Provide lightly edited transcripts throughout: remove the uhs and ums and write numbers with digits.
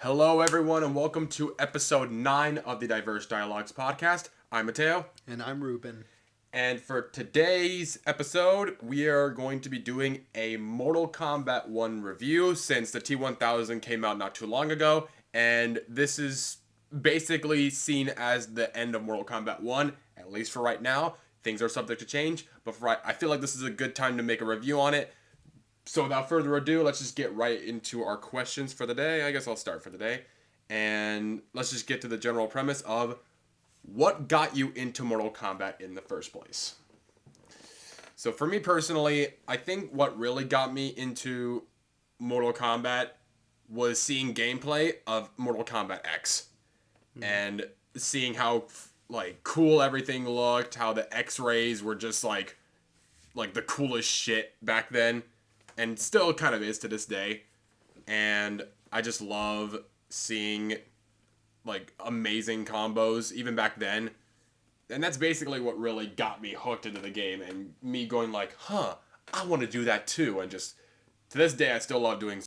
Hello, everyone, and welcome to episode 9 of the Diverse Dialogues podcast. I'm Matteo, And I'm Ruben. and for today's episode, we are going to be doing a Mortal Kombat 1 review since the T1000 came out not too long ago, and this is basically seen as the end of Mortal Kombat 1, at least for right now. Things are subject to change, but I feel like this is a good time to make a review on it. So without further ado, let's just get right into our questions for the day. I guess I'll start for the day. And let's just get to the general premise of what got you into Mortal Kombat in the first place. So for me personally, I think what really got me into Mortal Kombat was seeing gameplay of Mortal Kombat X. And seeing how cool everything looked, how the X-rays were just like the coolest shit back then, and still kind of is to this day. And I just love seeing like amazing combos even back then. And that's basically what really got me hooked into the game and me going like, huh, I want to do that too. And just to this day, I still love doing.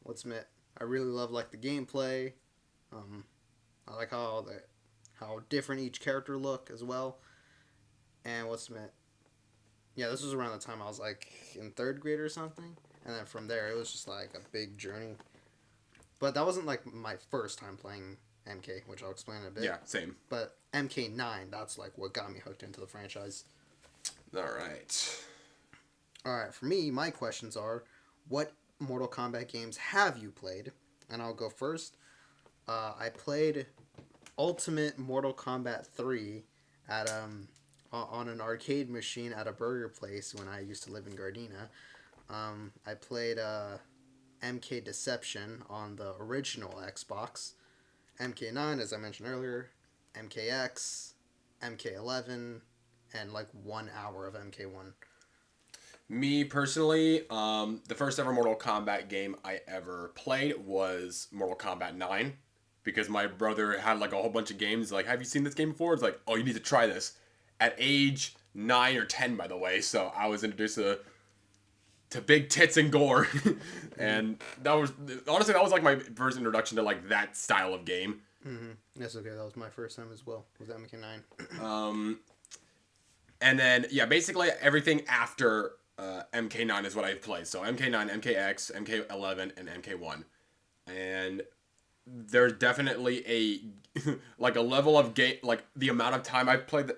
What's met? I really love the gameplay. I like how different each character look as well. And what's met? Yeah, this was around the time I was in third grade or something, and then from there it was just like a big journey. But that wasn't my first time playing MK, which I'll explain in a bit. Yeah, same. But MK9, that's what got me hooked into the franchise. All right. All right, for me, my questions are, what Mortal Kombat games have you played? And I'll go first. I played Ultimate Mortal Kombat 3 at on an arcade machine at a burger place when I used to live in Gardena. I played MK Deception on the original Xbox, MK9 as I mentioned earlier, MKX, MK11, and 1 hour of MK1. Me personally, the first ever Mortal Kombat game I ever played was Mortal Kombat 9. Because my brother had a whole bunch of games. Like, have you seen this game before? It's like, oh, you need to try this. At age 9 or 10, by the way. So I was introduced to big tits and gore. And that was, honestly, that was my first introduction to that style of game. Mm-hmm. That's okay. That was my first time as well. Was MK9. And then, yeah, basically everything after MK9 is what I've played. So MK9, MKX, MK11, and MK1. And there's definitely a a level of game, the amount of time I've played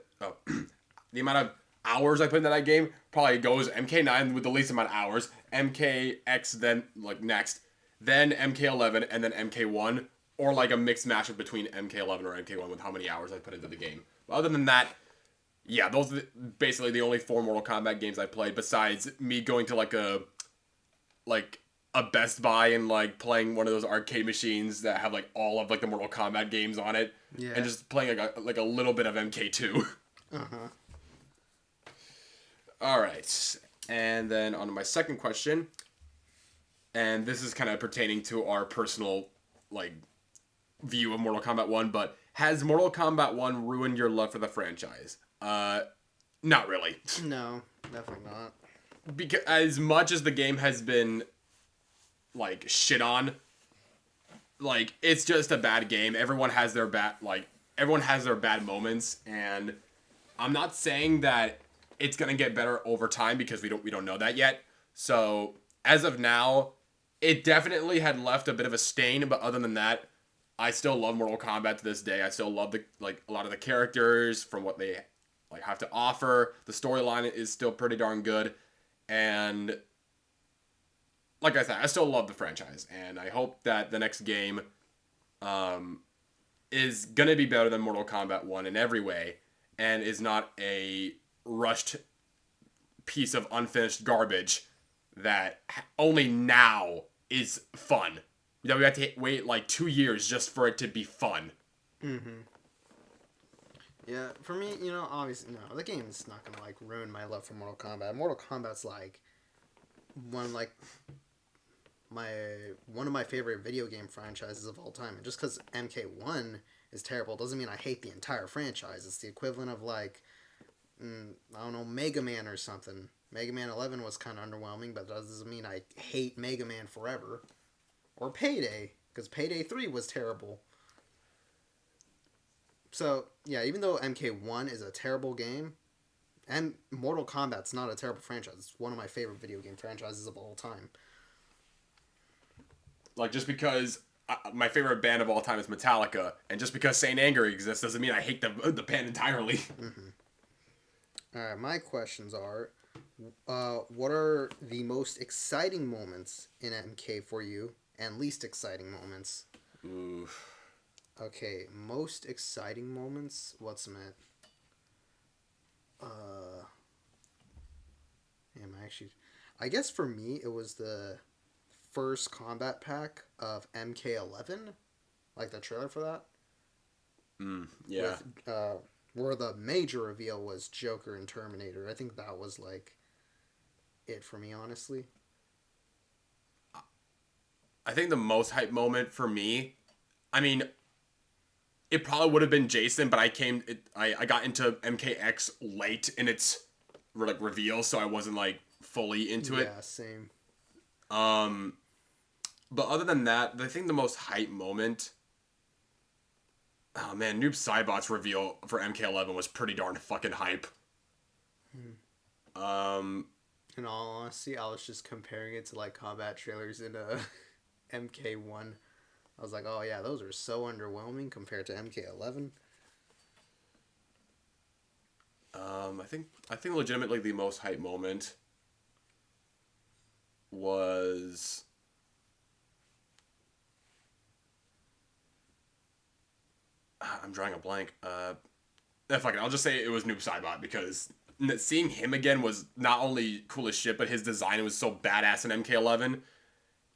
the amount of hours I put into that game probably goes MK9 with the least amount of hours, MKX then next, then MK11, and then MK1, or a mixed matchup between MK11 or MK1 with how many hours I put into the game. But other than that, yeah, those are basically the only 4 Mortal Kombat games I played besides me going to a Best Buy and playing one of those arcade machines that have all of the Mortal Kombat games on it, Yeah. and just playing a little bit of MK2. Uh-huh. All right, and then on to my second question, and this is kind of pertaining to our personal view of Mortal Kombat 1, but has Mortal Kombat 1 ruined your love for the franchise? Not really. No, definitely not. Because as much as the game has been shit on, it's just a bad game. Everyone has their bad moments, and I'm not saying that it's gonna get better over time because we don't know that yet. So as of now, it definitely had left a bit of a stain, but other than that, I still love Mortal Kombat to this day. I still love the a lot of the characters from what they have to offer. The storyline is still pretty darn good, and like I said, I still love the franchise, and I hope that the next game is gonna be better than Mortal Kombat 1 in every way, and is not a rushed piece of unfinished garbage that only now is fun. That we have to wait 2 years just for it to be fun. Mm-hmm. Yeah, for me, obviously, no, the game is not gonna ruin my love for Mortal Kombat. Mortal Kombat's one my one of my favorite video game franchises of all time. And just because MK1 is terrible doesn't mean I hate the entire franchise. It's the equivalent of I don't know, Mega Man or something. Mega Man 11 was kind of underwhelming, but that doesn't mean I hate Mega Man forever. Or Payday, because Payday 3 was terrible. So, yeah, even though MK1 is a terrible game, and Mortal Kombat's not a terrible franchise. It's one of my favorite video game franchises of all time. Like, just because my favorite band of all time is Metallica, and just because Saint Anger exists doesn't mean I hate the band entirely. Alright, my questions are, what are the most exciting moments in MK for you, and least exciting moments? Oof. Okay, most exciting moments? What's it? I guess for me, it was the first combat pack of MK11, like the trailer for that. Yeah. With, where the major reveal was Joker and Terminator. I think that was like it for me, honestly. I think the most hype moment for me, I mean, it probably would have been Jason, but I got into MKX late in its reveal, so I wasn't like fully into it. Yeah, same. But other than that, I think the most hype moment, oh man, Noob Saibot's reveal for MK11 was pretty darn fucking hype. In all honesty, I was just comparing it to like combat trailers in MK1. I was like, oh yeah, those are so underwhelming compared to MK11. I think legitimately the most hype moment was I'm drawing a blank. Fuck it, I'll just say it was Noob Saibot because seeing him again was not only cool as shit, but his design was so badass in MK11.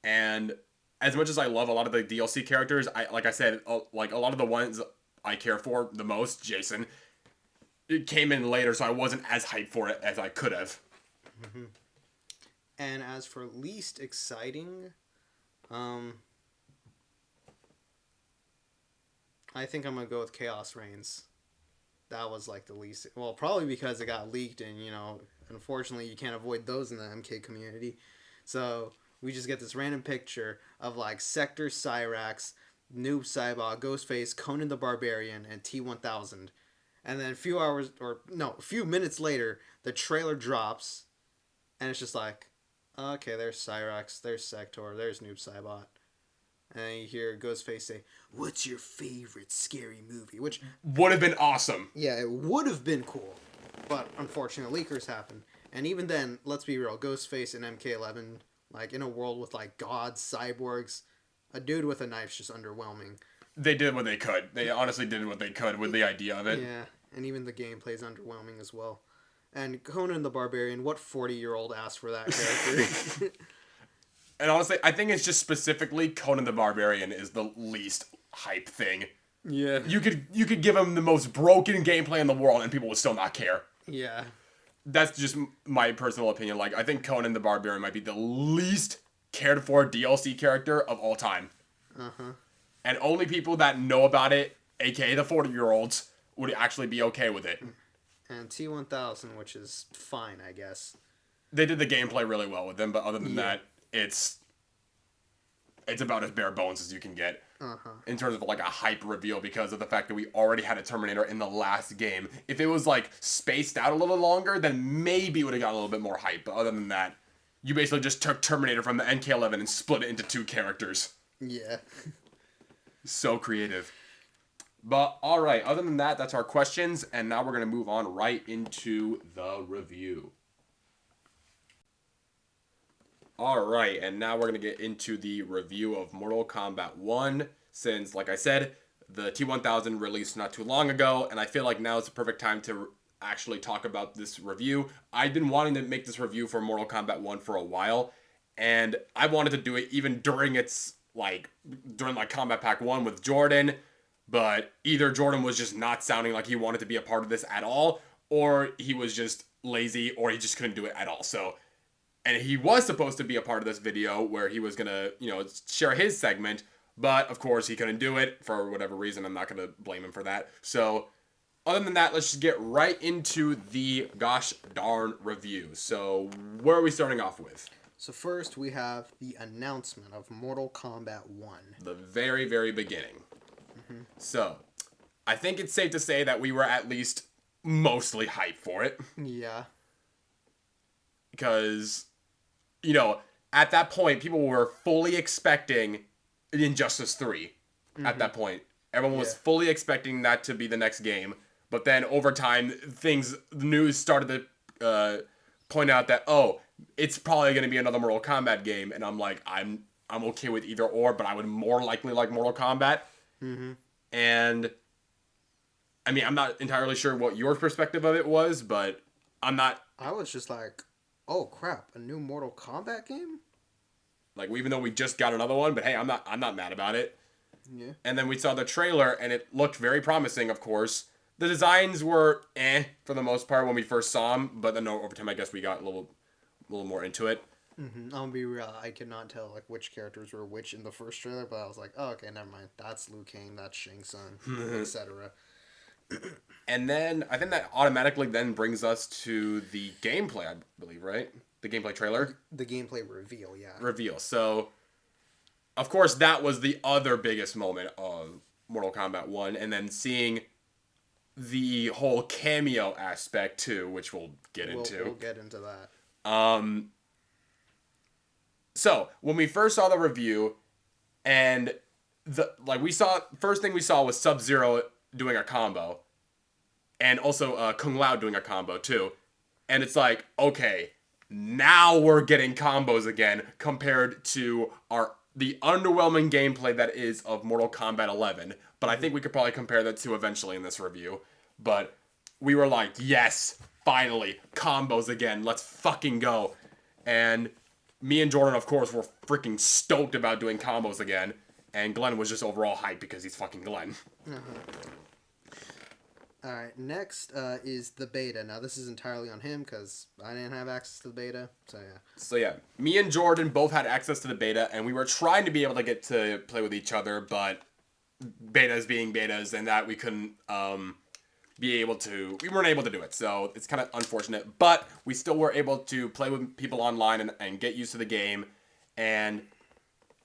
And as much as I love a lot of the DLC characters, like I said, like a lot of the ones I care for the most, Jason, it came in later, so I wasn't as hyped for it as I could have. And as for least exciting, I think I'm gonna go with Chaos Reigns. That was like the least. Well, probably because it got leaked, and unfortunately, you can't avoid those in the MK community. So we just get this random picture of like Sector Cyrax, Noob Saibot, Ghostface, Conan the Barbarian, and T1000. And then a few minutes later, the trailer drops, and it's just like, okay, there's Cyrax, there's Sector, there's Noob Saibot. And then you hear Ghostface say, "What's your favorite scary movie?" Which would have been awesome. Yeah, it would have been cool. But unfortunately, leakers happen. And even then, let's be real, Ghostface in MK11, like in a world with like gods, cyborgs, a dude with a knife's just underwhelming. They did what they could. They honestly did what they could with the idea of it. Yeah, and even the gameplay is underwhelming as well. And Conan the Barbarian, what 40-year-old asked for that character? And honestly, I think it's just specifically Conan the Barbarian is the least hype thing. Yeah. You could give him the most broken gameplay in the world and people would still not care. Yeah. That's just my personal opinion. Like, I think Conan the Barbarian might be the least cared for DLC character of all time. Uh-huh. And only people that know about it, aka the 40-year-olds, would actually be okay with it. And T1000, which is fine, I guess. They did the gameplay really well with them, but other than that, it's about as bare bones as you can get in terms of like a hype reveal because of the fact that we already had a Terminator in the last game. If it was like spaced out a little longer, then maybe it would have got a little bit more hype. But other than that, you basically just took Terminator from the NK11 and split it into two characters. Yeah. So creative. But all right, other than that, that's our questions, and now we're going to move on right into the review. Alright, and now we're going to get into the review of Mortal Kombat 1, since, like I said, the T1000 released not too long ago, and I feel like now is the perfect time to actually talk about this review. I've been wanting to make this review for Mortal Kombat 1 for a while, and I wanted to do it even during Combat Pack 1 with Jordan, but either Jordan was just not sounding like he wanted to be a part of this at all, or he was just lazy, or he just couldn't do it at all, and he was supposed to be a part of this video where he was going to, share his segment. But, of course, he couldn't do it for whatever reason. I'm not going to blame him for that. So, other than that, let's just get right into the gosh darn review. So, where are we starting off with? So first we have the announcement of Mortal Kombat 1. The very, very beginning. So, I think it's safe to say that we were at least mostly hyped for it. Yeah. Because, at that point, people were fully expecting Injustice 3 at that point. Everyone was fully expecting that to be the next game. But then over time, the news started to point out that, it's probably going to be another Mortal Kombat game. And I'm like, I'm okay with either or, but I would more likely like Mortal Kombat. And, I mean, I'm not entirely sure what your perspective of it was, but I'm not... I was just like, oh crap, a new Mortal Kombat game? Like, even though we just got another one, but hey, I'm not mad about it. Yeah. And then we saw the trailer, and it looked very promising, of course. The designs were for the most part when we first saw them, but then over time, I guess we got a little more into it. I'll be real, I could not tell like which characters were which in the first trailer, but I was like, oh, okay, never mind. That's Liu Kang, that's Shang Tsung, etc. And then I think that automatically then brings us to the gameplay, I believe, right? The gameplay trailer? The gameplay reveal, yeah. Reveal. So, of course, that was the other biggest moment of Mortal Kombat 1, and then seeing the whole cameo aspect too, which we'll get into. We'll get into that. So when we first saw the review, and first thing we saw was Sub-Zero doing a combo, and also Kung Lao doing a combo too, and it's like, okay, now we're getting combos again compared to the underwhelming gameplay that is of Mortal Kombat 11. But I think we could probably compare that to eventually in this review. But we were like, yes, finally, combos again. Let's fucking go. And me and Jordan, of course, were freaking stoked about doing combos again. And Glenn was just overall hyped because he's fucking Glenn. Alright, next is the beta. Now, this is entirely on him because I didn't have access to the beta. So, yeah. Me and Jordan both had access to the beta, and we were trying to be able to get to play with each other, but betas being betas, and that we couldn't we weren't able to do it. So it's kind of unfortunate, but we still were able to play with people online and get used to the game. And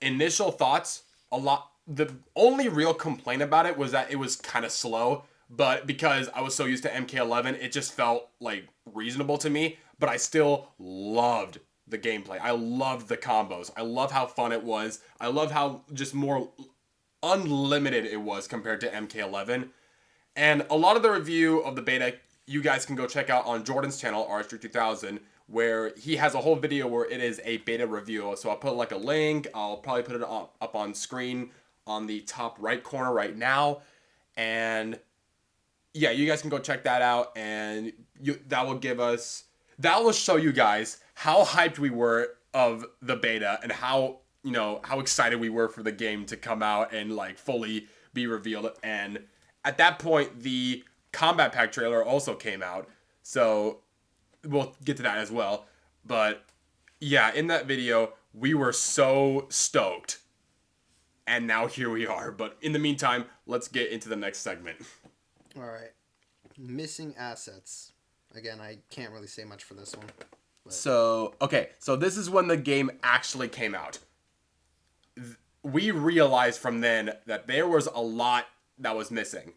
initial thoughts, the only real complaint about it was that it was kind of slow. But because I was so used to MK11, it just felt like reasonable to me. But I still loved the gameplay. I loved the combos. I love how fun it was. I love how just more unlimited it was compared to MK11. And a lot of the review of the beta, you guys can go check out on Jordan's channel, RS3000, where he has a whole video where it is a beta review. So I'll put like a link. I'll probably put it up on screen on the top right corner right now. And yeah, you guys can go check that out, and that will show you guys how hyped we were of the beta and how excited we were for the game to come out and like fully be revealed. And at that point, the Combat Pack trailer also came out, so we'll get to that as well. But yeah, in that video, we were so stoked, and now here we are. But in the meantime, let's get into the next segment. All right. Missing assets. Again, I can't really say much for this one. But... So this is when the game actually came out. We realized from then that there was a lot that was missing.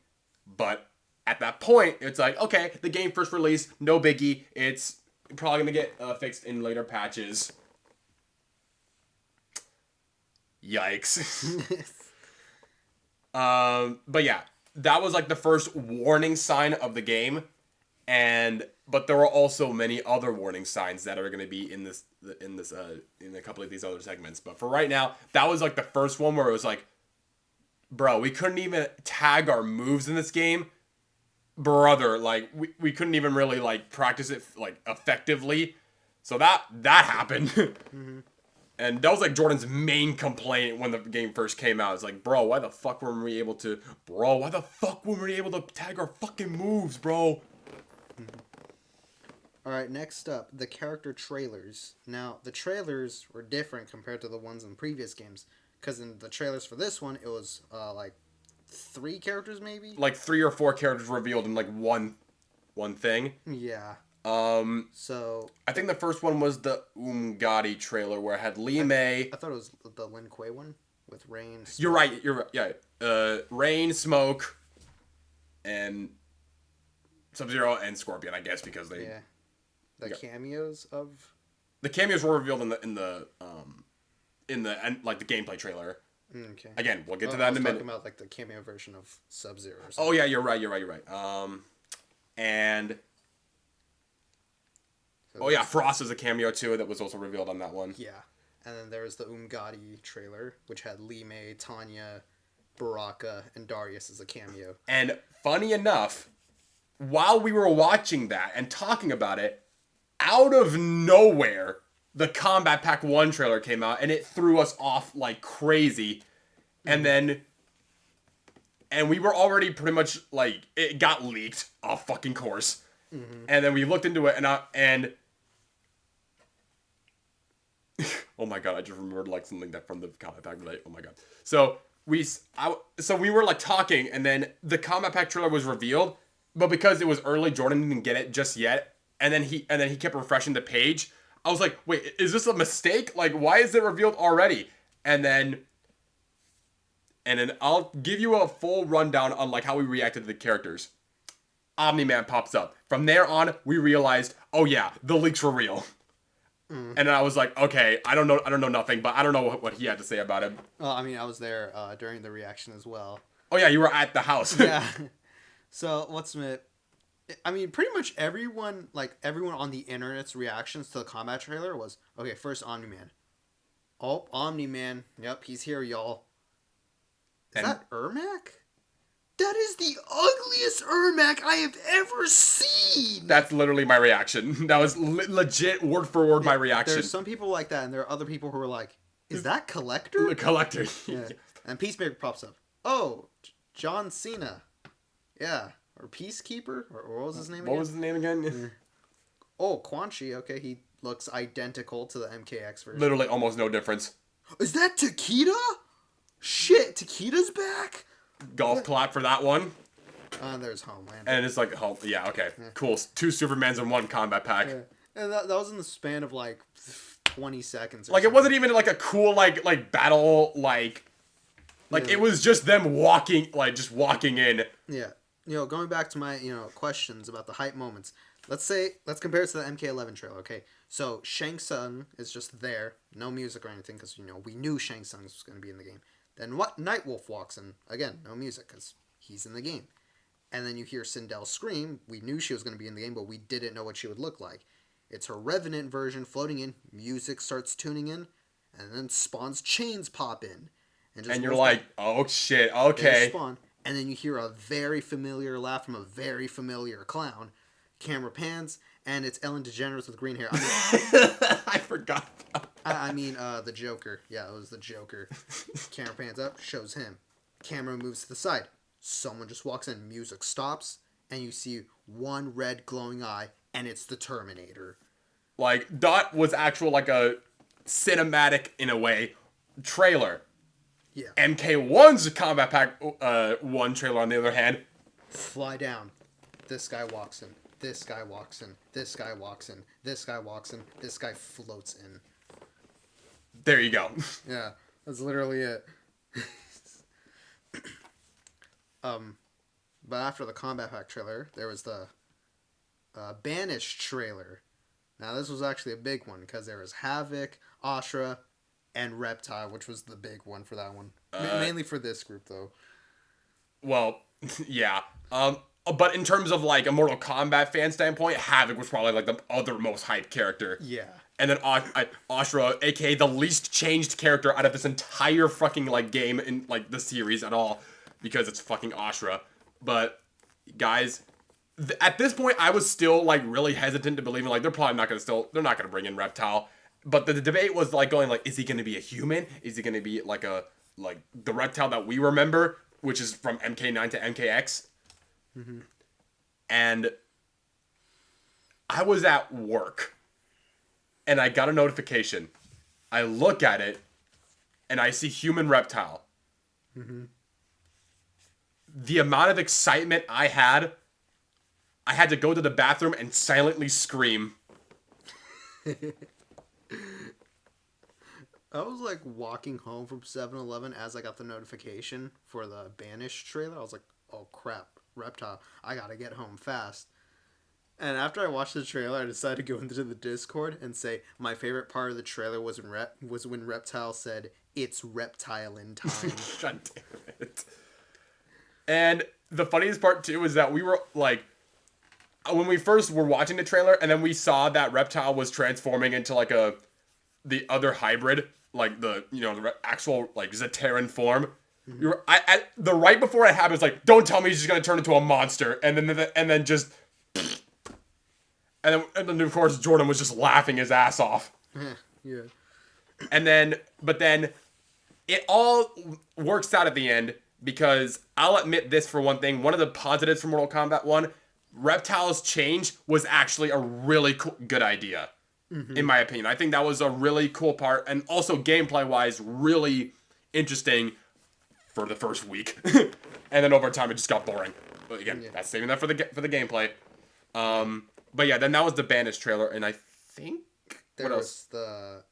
But at that point, it's like, okay, the game first release, no biggie. It's probably going to get fixed in later patches. Yikes. But yeah, that was like the first warning sign of the game. But there were also many other warning signs that are going to be in a couple of these other segments. But for right now, that was like the first one where it was like, bro, we couldn't even tag our moves in this game. Brother, like we couldn't even really like practice it like effectively. So that happened. Mm-hmm. And that was like Jordan's main complaint when the game first came out. It's like, bro, why the fuck weren't we able to tag our fucking moves, bro? Alright, next up, the character trailers. Now, the trailers were different compared to the ones in previous games. Because in the trailers for this one, it was like 3 characters maybe. Like 3 or 4 characters revealed in like one thing. Yeah. So I think the first one was the Gotti trailer where it had Lee May. I thought it was the Lin Kuei one with Rain. Smoke. You're right. You're right. Yeah. Rain, Smoke, and Sub-Zero and Scorpion, I guess, because they. Yeah. The cameos of. The cameos were revealed in the like the gameplay trailer. Okay. Again, we'll get to that in a minute. Talking about like the cameo version of Sub-Zero. Oh yeah, you're right. And. Oh yeah, Frost is a cameo too that was also revealed on that one. Yeah, and then there was the Gotti trailer, which had Lee May, Tanya, Baraka, and Darius as a cameo. And funny enough, while we were watching that and talking about it, out of nowhere, the Kombat Pack 1 trailer came out, and it threw us off like crazy. And we were already pretty much like, it got leaked, of fucking course. And then we looked into it, and oh my god, I just remembered like something that from the Kombat Pack relate. Oh my god. So we were like talking, and then the Kombat Pack trailer was revealed, but because it was early, Jordan didn't get it just yet, and then he kept refreshing the page. I was like, wait, is this a mistake? Like, why is it revealed already? And then I'll give you a full rundown on like how we reacted to the characters. Omni-Man pops up. From there on, we realized, oh yeah, the leaks were real. And then I was like, okay, I don't know nothing, but I don't know what he had to say about it. Well, I mean, I was there during the reaction as well. Oh yeah, you were at the house. Yeah. So I mean, pretty much everyone on the internet's reactions to the Kombat trailer was, okay, first Omni-Man. Oh, Omni-Man. Yep, he's here, y'all. Is that Ermac? That is the ugliest Ermac I have ever seen. That's literally my reaction. That was legit word for word my reaction. There's some people like that, and there are other people who are like, is that Collector? The Collector. Yeah. And Peacemaker pops up. Oh, John Cena. Yeah. Or Peacekeeper? Or what was his name again? What was his name again? Oh, Quan Chi. Okay, he looks identical to the MKX version. Literally almost no difference. Is that Takeda? Shit, Takeda's back? Golf clap for that one. There's Homelander. And it's like, oh, yeah, okay. Yeah. Cool. 2 Supermans in 1 Kombat Pack. Yeah. And that was in the span of like 20 seconds. Like, something. It wasn't even like a cool, like battle, like it was just them walking in. Yeah. Going back to my, questions about the hype moments. Let's compare it to the MK11 trailer, okay? So, Shang Tsung is just there. No music or anything, because, we knew Shang Tsung was going to be in the game. Then Nightwolf walks in. Again, no music, because he's in the game. And then you hear Sindel scream. We knew she was going to be in the game, but we didn't know what she would look like. It's her Revenant version floating in. Music starts tuning in. And then Spawn's chains pop in. And you're like, oh shit, okay. Spawn. And then you hear a very familiar laugh from a very familiar clown. Camera pans, and it's Ellen DeGeneres with green hair. I forgot. I mean, the Joker. Yeah, it was the Joker. Camera pans up, shows him. Camera moves to the side. Someone just walks in, music stops, and you see one red glowing eye, and it's the Terminator. Like, that was actual, like, a cinematic, in a way, trailer. Yeah. MK1's Kombat Pack 1 trailer, on the other hand. Fly down. This guy walks in. This guy walks in. This guy walks in. This guy walks in. This guy floats in. There you go. Yeah, that's literally it. But after the Kombat Pack trailer, there was the Banished trailer. Now, this was actually a big one, because there was Havoc, Ashra, and Reptile, which was the big one for that one. Mainly for this group, though. Well, yeah. But in terms of, like, a Mortal Kombat fan standpoint, Havoc was probably, like, the other most hyped character. Yeah. And then Ashra, a.k.a. the least changed character out of this entire fucking, like, game in, like, the series at all. Because it's fucking Ashra. But, guys, at this point, I was still, like, really hesitant to believe in, like, they're not gonna bring in Reptile. But the debate was, like, going, like, is he gonna be a human? Is he gonna be, like, the Reptile that we remember, which is from MK9 to MKX? Mm-hmm. And I was at work, and I got a notification. I look at it, and I see human Reptile. Mm-hmm. the amount of excitement I had to go to the bathroom and silently scream. I was like walking home from 7-Eleven as I got the notification for the Banished trailer. I was like, oh crap, Reptile, I gotta get home fast. And after I watched the trailer, I decided to go into the Discord and say my favorite part of the trailer was when Reptile said, "It's reptile in time." God damn it. And the funniest part too is that we were like, when we first were watching the trailer, and then we saw that Reptile was transforming into like the other hybrid, like the actual like Zaterran form. Mm-hmm. The right before it happened, it's like, don't tell me he's just gonna turn into a monster, and then just. And then, of course, Jordan was just laughing his ass off. Yeah. But then, it all works out at the end, because I'll admit this for one thing. One of the positives for Mortal Kombat 1, Reptile's change was actually a really good idea, in my opinion. I think that was a really cool part, and also gameplay-wise, really interesting for the first week. And then over time, it just got boring. But again, that's saving that for the gameplay. But yeah, then that was the Banished trailer, and I think there was the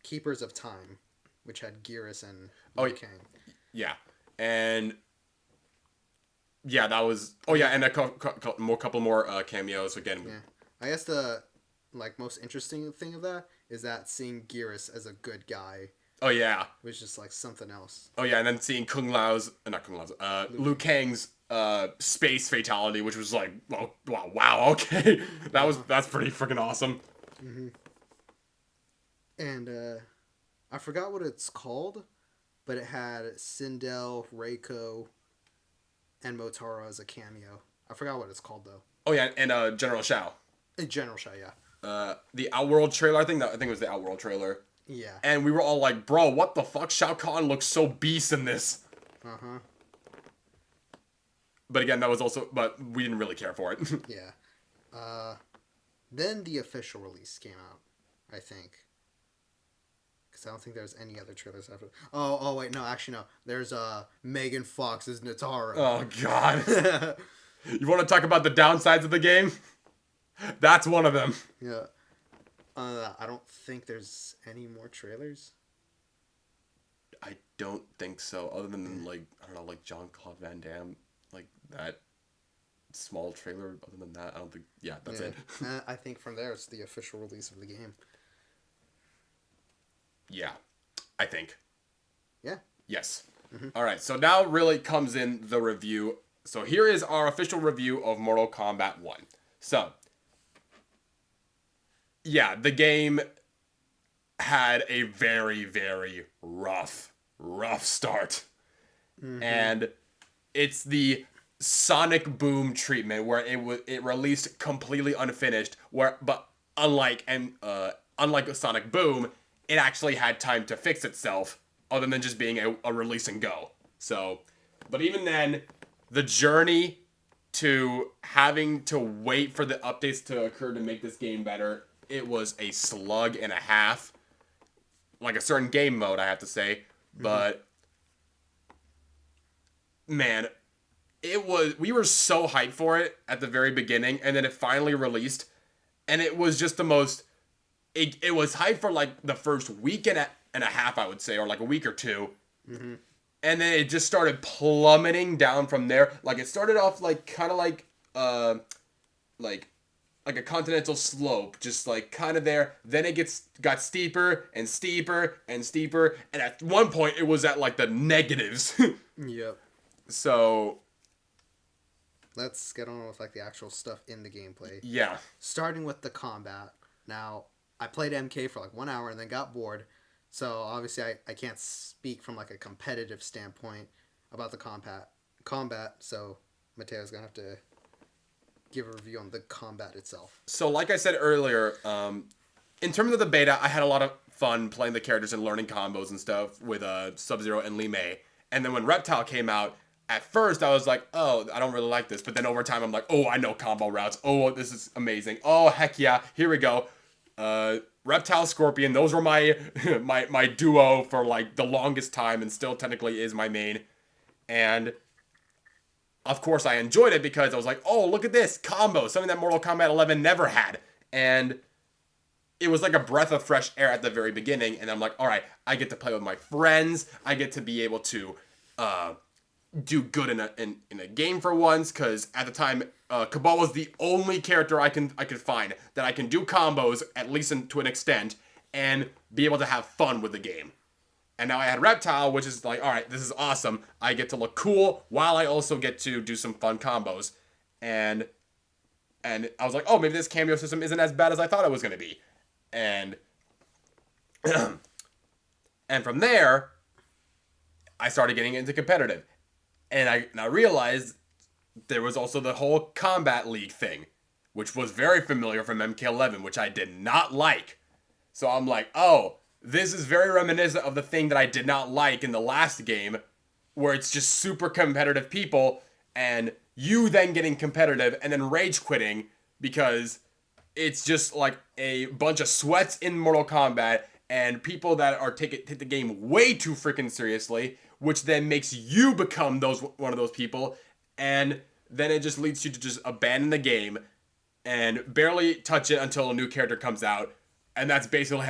Keepers of Time, which had Geras and Liu Kang. Yeah, and yeah, that was. Oh yeah, and a couple more cameos again. Yeah, I guess the most interesting thing of that is that seeing Geras as a good guy. Oh yeah, was just like something else. Oh yeah, and then seeing Liu Kang's space fatality, which was like, wow, okay, that's pretty freaking awesome. Mm-hmm. And I forgot what it's called, but it had Sindel, Reiko, and Motaro as a cameo. I forgot what it's called though. Oh yeah, and General Shao. General Shao, yeah. The Outworld trailer, I think it was the Outworld trailer. Yeah. And we were all like, bro, what the fuck? Shao Kahn looks so beast in this. Uh-huh. But again, but we didn't really care for it. Yeah. Then the official release came out, I think. Because I don't think there's any other trailers after. Oh, wait, no, actually, no. There's Megan Fox's Natara. Oh, God. You want to talk about the downsides of the game? That's one of them. Yeah. I don't think there's any more trailers. I don't think so. Other than like Jean-Claude Van Damme, like that small trailer. Other than that, I don't think. Yeah, that's it. I think from there it's the official release of the game. Yeah, I think. Yeah. Yes. Mm-hmm. All right. So now really comes in the review. So here is our official review of Mortal Kombat 1. So. Yeah, the game had a very, very rough start. Mm-hmm. And it's the Sonic Boom treatment where it released completely unfinished, but unlike Sonic Boom, it actually had time to fix itself other than just being a release and go. So, but even then, the journey to having to wait for the updates to occur to make this game better, it was a slug and a half. Like a certain game mode, I have to say. But, man, we were so hyped for it at the very beginning, and then it finally released, and it was just the most, it was hyped for like the first week and a half, I would say, or like a week or two. Mm-hmm. And then it just started plummeting down from there. Like, it started off like, kind of like a continental slope, just like kind of there. Then it got steeper and steeper and steeper, and at one point it was at like the negatives. Yep. So let's get on with like the actual stuff in the gameplay. Yeah. Starting with the combat. Now, I played MK for like 1 hour and then got bored. So obviously I can't speak from like a competitive standpoint about the combat. So Matteo's gonna have to give a review on the combat itself. So like I said earlier, in terms of the beta, I had a lot of fun playing the characters and learning combos and stuff with Sub-Zero and Li Mei. And then when Reptile came out, at first I was like, oh, I don't really like this. But then over time I'm like, oh, I know combo routes. Oh, this is amazing. Oh, heck yeah, here we go. Reptile, Scorpion, those were my my duo for like the longest time, and still technically is my main. And of course, I enjoyed it because I was like, oh, look at this combo, something that Mortal Kombat 11 never had. And it was like a breath of fresh air at the very beginning. And I'm like, all right, I get to play with my friends. I get to be able to do good in a game for once. Because at the time, Cabal was the only character I could find that I can do combos, at least to an extent, and be able to have fun with the game. And now I had Reptile, which is like, all right, this is awesome. I get to look cool while I also get to do some fun combos. And I was like, oh, maybe this cameo system isn't as bad as I thought it was going to be. And and from there, I started getting into competitive. And I realized there was also the whole Combat League thing, which was very familiar from MK11, which I did not like. So I'm like, oh, this is very reminiscent of the thing that I did not like in the last game, where it's just super competitive people, and you then getting competitive and then rage quitting because it's just like a bunch of sweats in Mortal Kombat and people that are take the game way too freaking seriously, which then makes you become one of those people, and then it just leads you to just abandon the game and barely touch it until a new character comes out. And that's basically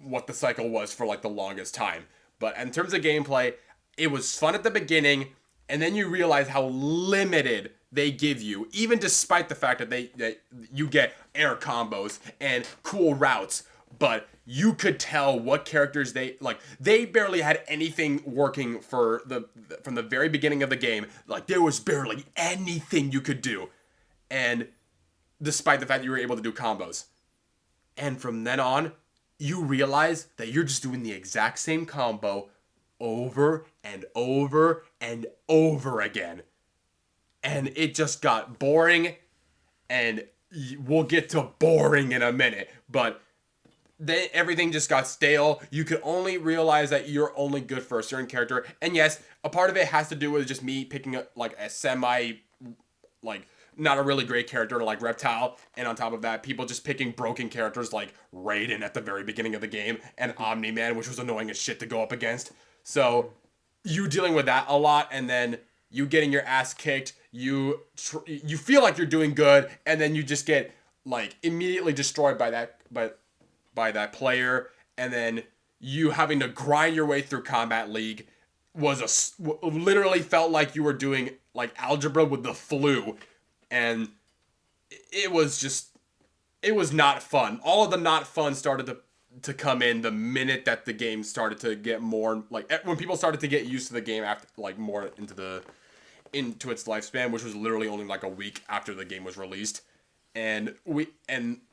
what the cycle was for like the longest time. But in terms of gameplay, it was fun at the beginning, and then you realize how limited they give you, even despite the fact that you get air combos and cool routes. But you could tell what characters they barely had anything working from the very beginning of the game. Like, there was barely anything you could do, and despite the fact that you were able to do combos. And from then on, you realize that you're just doing the exact same combo over and over and over again. And it just got boring, and we'll get to boring in a minute. But then everything just got stale. You could only realize that you're only good for a certain character. And yes, a part of it has to do with just me picking up like a not a really great character like Reptile, and on top of that, people just picking broken characters like Raiden at the very beginning of the game, and Omni-Man, which was annoying as shit to go up against. So, you dealing with that a lot, and then you getting your ass kicked, you feel like you're doing good, and then you just get like immediately destroyed by that player, and then you having to grind your way through Combat League literally felt like you were doing like algebra with the flu. And it was not fun. All of the not fun started to come in the minute that the game started to get more, like, when people started to get used to the game after, like, more into its lifespan, which was literally only like a week after the game was released. And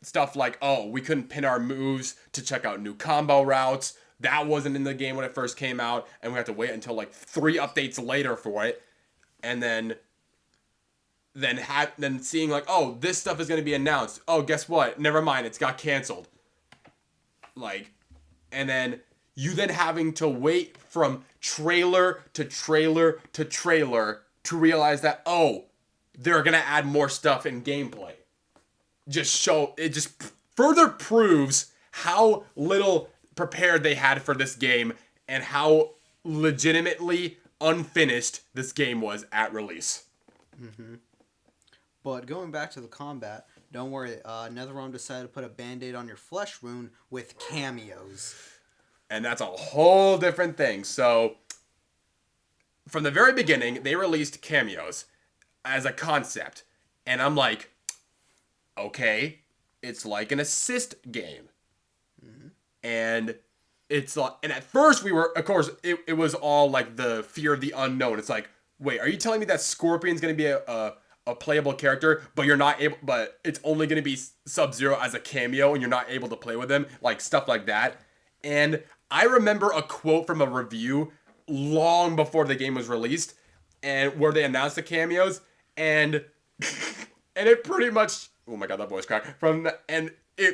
stuff like, oh, we couldn't pin our moves to check out new combo routes. That wasn't in the game when it first came out, and we had to wait until like 3 updates later for it. And then seeing like, oh, this stuff is going to be announced. Oh, guess what? Never mind, it's got canceled. Like, and then you then having to wait from trailer to trailer to trailer to realize that, oh, they're going to add more stuff in gameplay. It just further proves how little prepared they had for this game and how legitimately unfinished this game was at release. Mm-hmm. But going back to the combat, don't worry, NetherRealm decided to put a band-aid on your flesh wound with cameos. And that's a whole different thing. So, from the very beginning, they released cameos as a concept. And I'm like, okay, it's like an assist game. Mm-hmm. And it's like, and at first we were, of course, it was all like the fear of the unknown. It's like, wait, are you telling me that Scorpion's going to be a playable character, but it's only going to be Sub-Zero as a cameo and you're not able to play with him? Like, stuff like that. And I remember a quote from a review long before the game was released, and where they announced the cameos, and it pretty much, oh my god, that voice crack,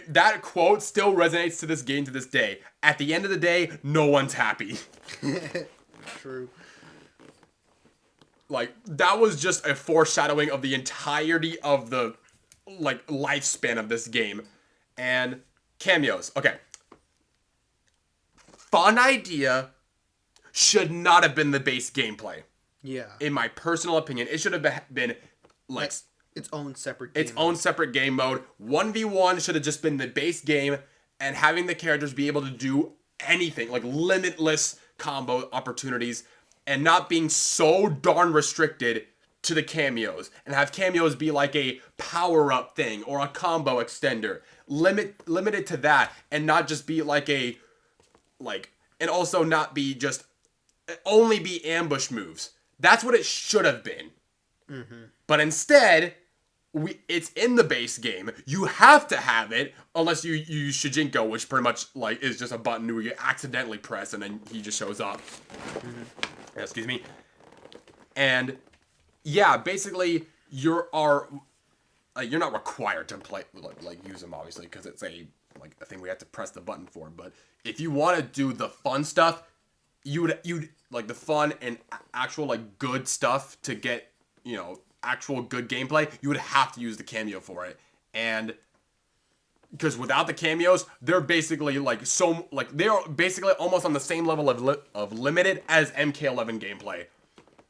that quote still resonates to this game to this day. At the end of the day, no one's happy. True. Like, that was just a foreshadowing of the entirety of the, like, lifespan of this game. And cameos. Okay. Fun idea, should not have been the base gameplay. Yeah. In my personal opinion, it should have been like its own separate game mode. 1v1 should have just been the base game, and having the characters be able to do anything, like limitless combo opportunities, and not being so darn restricted to the cameos, and have cameos be like a power-up thing or a combo extender. Limited to that, and not just be like and also not be just only be ambush moves. That's what it should have been. Mm-hmm. But instead, it's in the base game. You have to have it unless you use Shijinko, which pretty much like is just a button where you accidentally press and then he just shows up. Mm-hmm. Excuse me. And yeah, basically you're not required to play like use them obviously because it's a thing we have to press the button for. But if you want to do the fun stuff, you'd like the fun and actual like good stuff to get actual good gameplay, you would have to use the cameo for it. And because without the cameos, they're basically they're basically almost on the same level of limited as MK11 gameplay,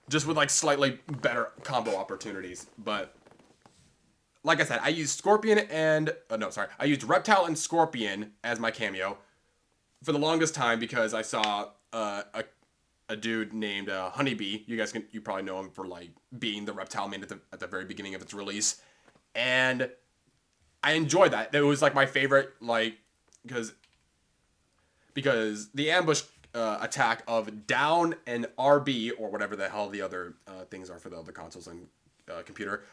just with like slightly better combo opportunities. But like I said, I used Scorpion I used Reptile and Scorpion as my cameo for the longest time because I saw a dude named Honeybee. You probably know him for like being the reptile main at the very beginning of its release, and I enjoyed that. It was like my favorite, like because the ambush attack of down and RB or whatever the hell the other things are for the other consoles and computer.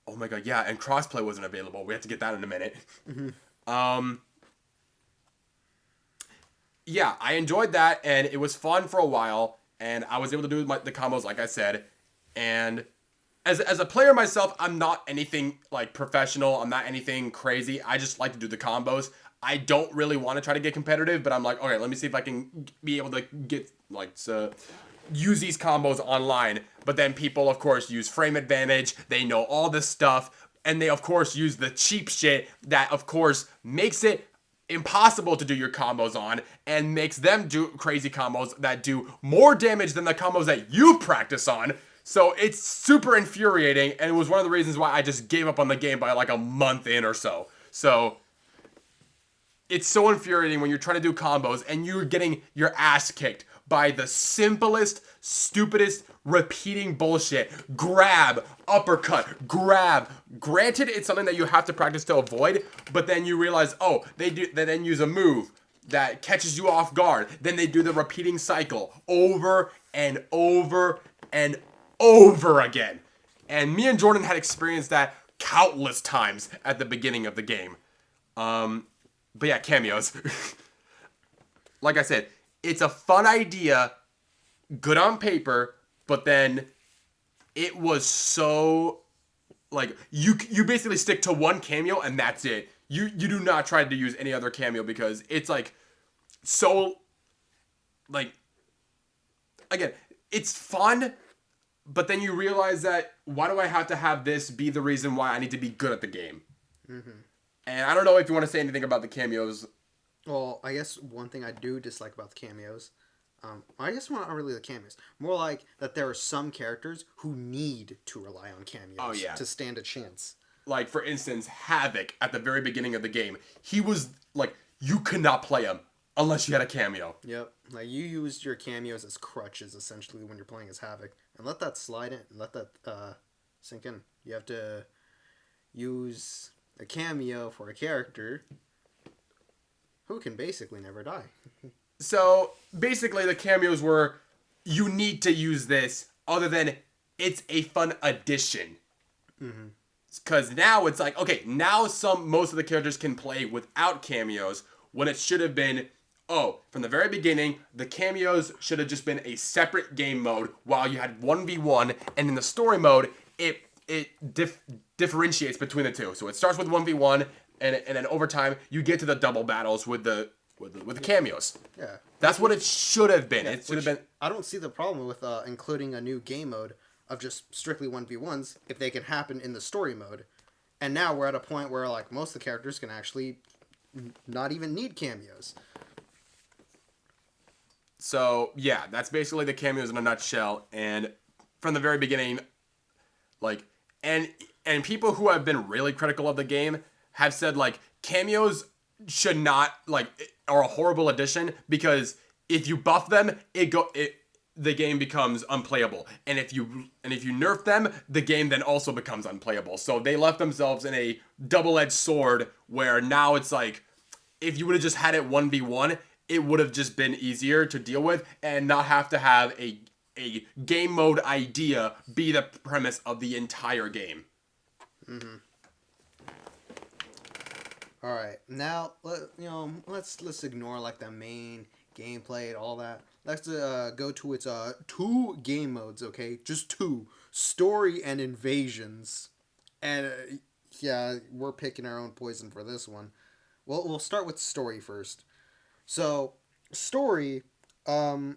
Oh my god, yeah, and crossplay wasn't available. We have to get that in a minute. Mm-hmm. Yeah, I enjoyed that, and it was fun for a while, and I was able to do the combos like I said, and as a player myself, I'm not anything like professional, I'm not anything crazy, I just like to do the combos. I don't really want to try to get competitive, but I'm like, okay, let me see if I can be able to get, to use these combos online, but then people, of course, use frame advantage, they know all this stuff, and they, of course, use the cheap shit that, of course, makes it impossible to do your combos on and makes them do crazy combos that do more damage than the combos that you practice on. So it's super infuriating, and it was one of the reasons why I just gave up on the game by like a month in or so. So it's so infuriating when you're trying to do combos and you're getting your ass kicked by the simplest, stupidest, repeating bullshit. Grab, uppercut, grab. Granted, it's something that you have to practice to avoid, but then you realize, they then use a move that catches you off guard. Then they do the repeating cycle over and over and over again. And me and Jordan had experienced that countless times at the beginning of the game. But yeah, cameos. Like I said, it's a fun idea, good on paper, but then it was so like you basically stick to one cameo and that's it. You do not try to use any other cameo because it's like so like again, it's fun, but then you realize that why do I have to have this be the reason why I need to be good at the game? Mm-hmm. And I don't know if you want to say anything about the cameos. Well, I guess one thing I do dislike about the cameos, I guess not really the cameos, more like that there are some characters who need to rely on cameos to stand a chance. Like, for instance, Havoc at the very beginning of the game. He was, like, you could not play him unless you had a cameo. Yep. Like, you used your cameos as crutches, essentially, when you're playing as Havoc. And let that slide in, let that sink in. You have to use a cameo for a character who can basically never die. So, basically, the cameos were, you need to use this, other than it's a fun addition. Mm-hmm. Because now it's like, okay, now most of the characters can play without cameos, when it should have been, from the very beginning, the cameos should have just been a separate game mode, while you had 1v1, and in the story mode, it differentiates between the two. So it starts with 1v1, and then over time, you get to the double battles with the cameos. Yeah. That's what it should have been. Yeah, it should have been. I don't see the problem with including a new game mode of just strictly 1v1s if they can happen in the story mode. And now we're at a point where like most of the characters can actually not even need cameos. So yeah, that's basically the cameos in a nutshell. And from the very beginning, like, and people who have been really critical of the game have said like cameos should not like are a horrible addition because if you buff them, the game becomes unplayable, and if you nerf them, the game then also becomes unplayable. So they left themselves in a double-edged sword where now it's like if you would have just had it 1v1, it would have just been easier to deal with and not have to have a game mode idea be the premise of the entire game. All right, now let's ignore like the main gameplay and all that. Let's go to its two game modes, okay? Just two: story and invasions. And yeah, we're picking our own poison for this one. Well, we'll start with story first. So story, so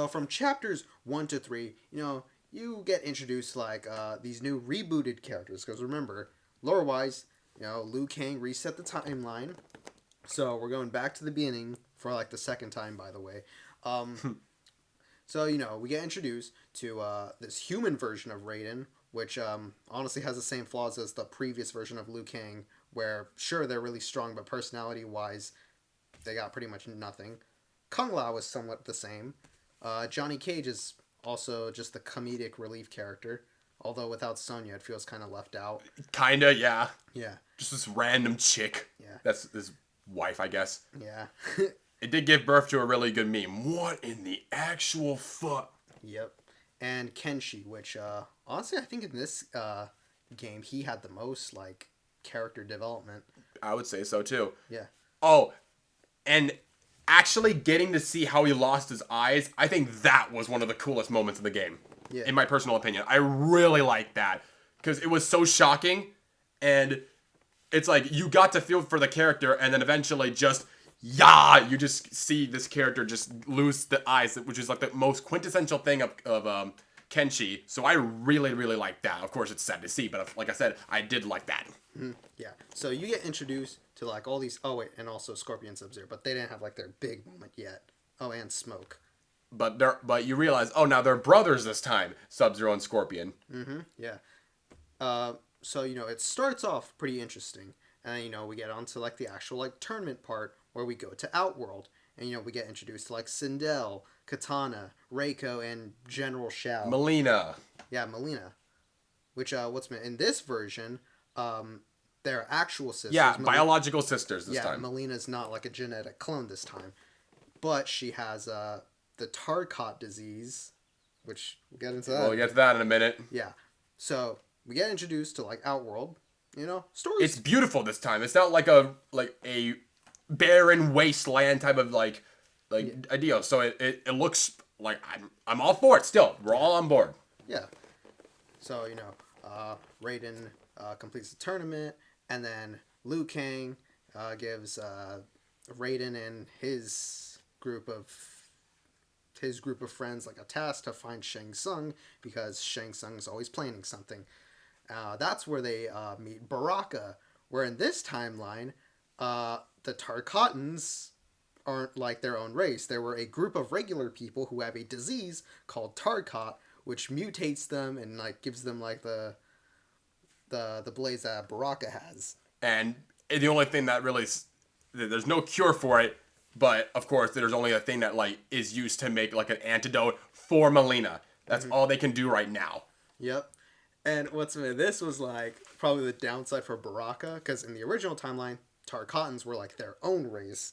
from chapters 1 to 3, you get introduced to like these new rebooted characters. Because remember, lore wise, Liu Kang reset the timeline. So we're going back to the beginning for like the second time, by the way. So, we get introduced to this human version of Raiden, which honestly has the same flaws as the previous version of Liu Kang, where sure, they're really strong, but personality-wise, they got pretty much nothing. Kung Lao is somewhat the same. Johnny Cage is also just the comedic relief character, although without Sonya, it feels kind of left out. Kinda, yeah. Yeah. Just this random chick. Yeah. That's his wife, I guess. Yeah. It did give birth to a really good meme. What in the actual fuck? Yep. And Kenshi, which honestly, I think in this game, he had the most like character development. I would say so too. Yeah. Oh, and actually getting to see how he lost his eyes, I think that was one of the coolest moments of the game. Yeah. In my personal opinion. I really liked that. Because it was so shocking. And it's like you got to feel for the character and then eventually just, you just see this character just lose the eyes, which is like the most quintessential thing of Kenshi. So I really, really like that. Of course, it's sad to see, but like I said, I did like that. Mm-hmm. Yeah. So you get introduced to like all these. Oh wait, and also Scorpion, Sub-Zero, but they didn't have like their big moment yet. Oh, and Smoke. But you realize, oh, now they're brothers this time, Sub-Zero and Scorpion. Mm-hmm. Yeah. So it starts off pretty interesting, and we get onto like the actual like tournament part where we go to Outworld, and we get introduced to like Sindel, Katana, Reiko, and General Shao. Melina. Yeah, Melina. Which in this version, they're actual sisters. Yeah, biological sisters this time. Yeah, Melina's not like a genetic clone this time, but she has the Tarkat disease, which we'll get into that. We'll get to that in a minute. Yeah, so we get introduced to like Outworld, stories. It's beautiful this time. It's not like a barren wasteland type of like idea. So it looks like I'm all for it still. We're all on board. Yeah. So, Raiden completes the tournament, and then Liu Kang gives Raiden and his group of friends like a task to find Shang Tsung, because Shang Tsung is always planning something. That's where they meet Baraka, where in this timeline, the Tarkatans aren't like their own race. They were a group of regular people who have a disease called Tarkat, which mutates them and like gives them like the blaze that Baraka has. And the only thing that really there's no cure for it, but of course there's only a thing that like is used to make like an antidote for Melina. That's all they can do right now. Yep. And this was like probably the downside for Baraka, because in the original timeline, Tarkatans were like their own race.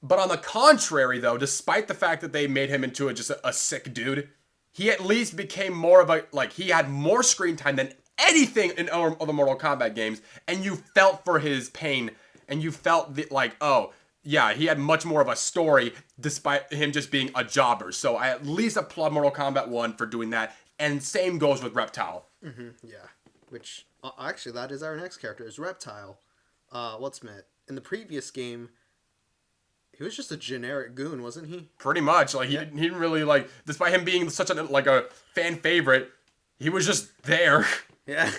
But on the contrary, though, despite the fact that they made him into just a sick dude, he at least became more of he had more screen time than anything in other Mortal Kombat games, and you felt for his pain, and you felt he had much more of a story despite him just being a jobber. So I at least applaud Mortal Kombat 1 for doing that, and same goes with Reptile. Mm-hmm, yeah, which actually that is our next character, is Reptile. In the previous game, he was just a generic goon, wasn't he? Pretty much. He didn't really despite him being such a fan favorite, he was just there. Yeah.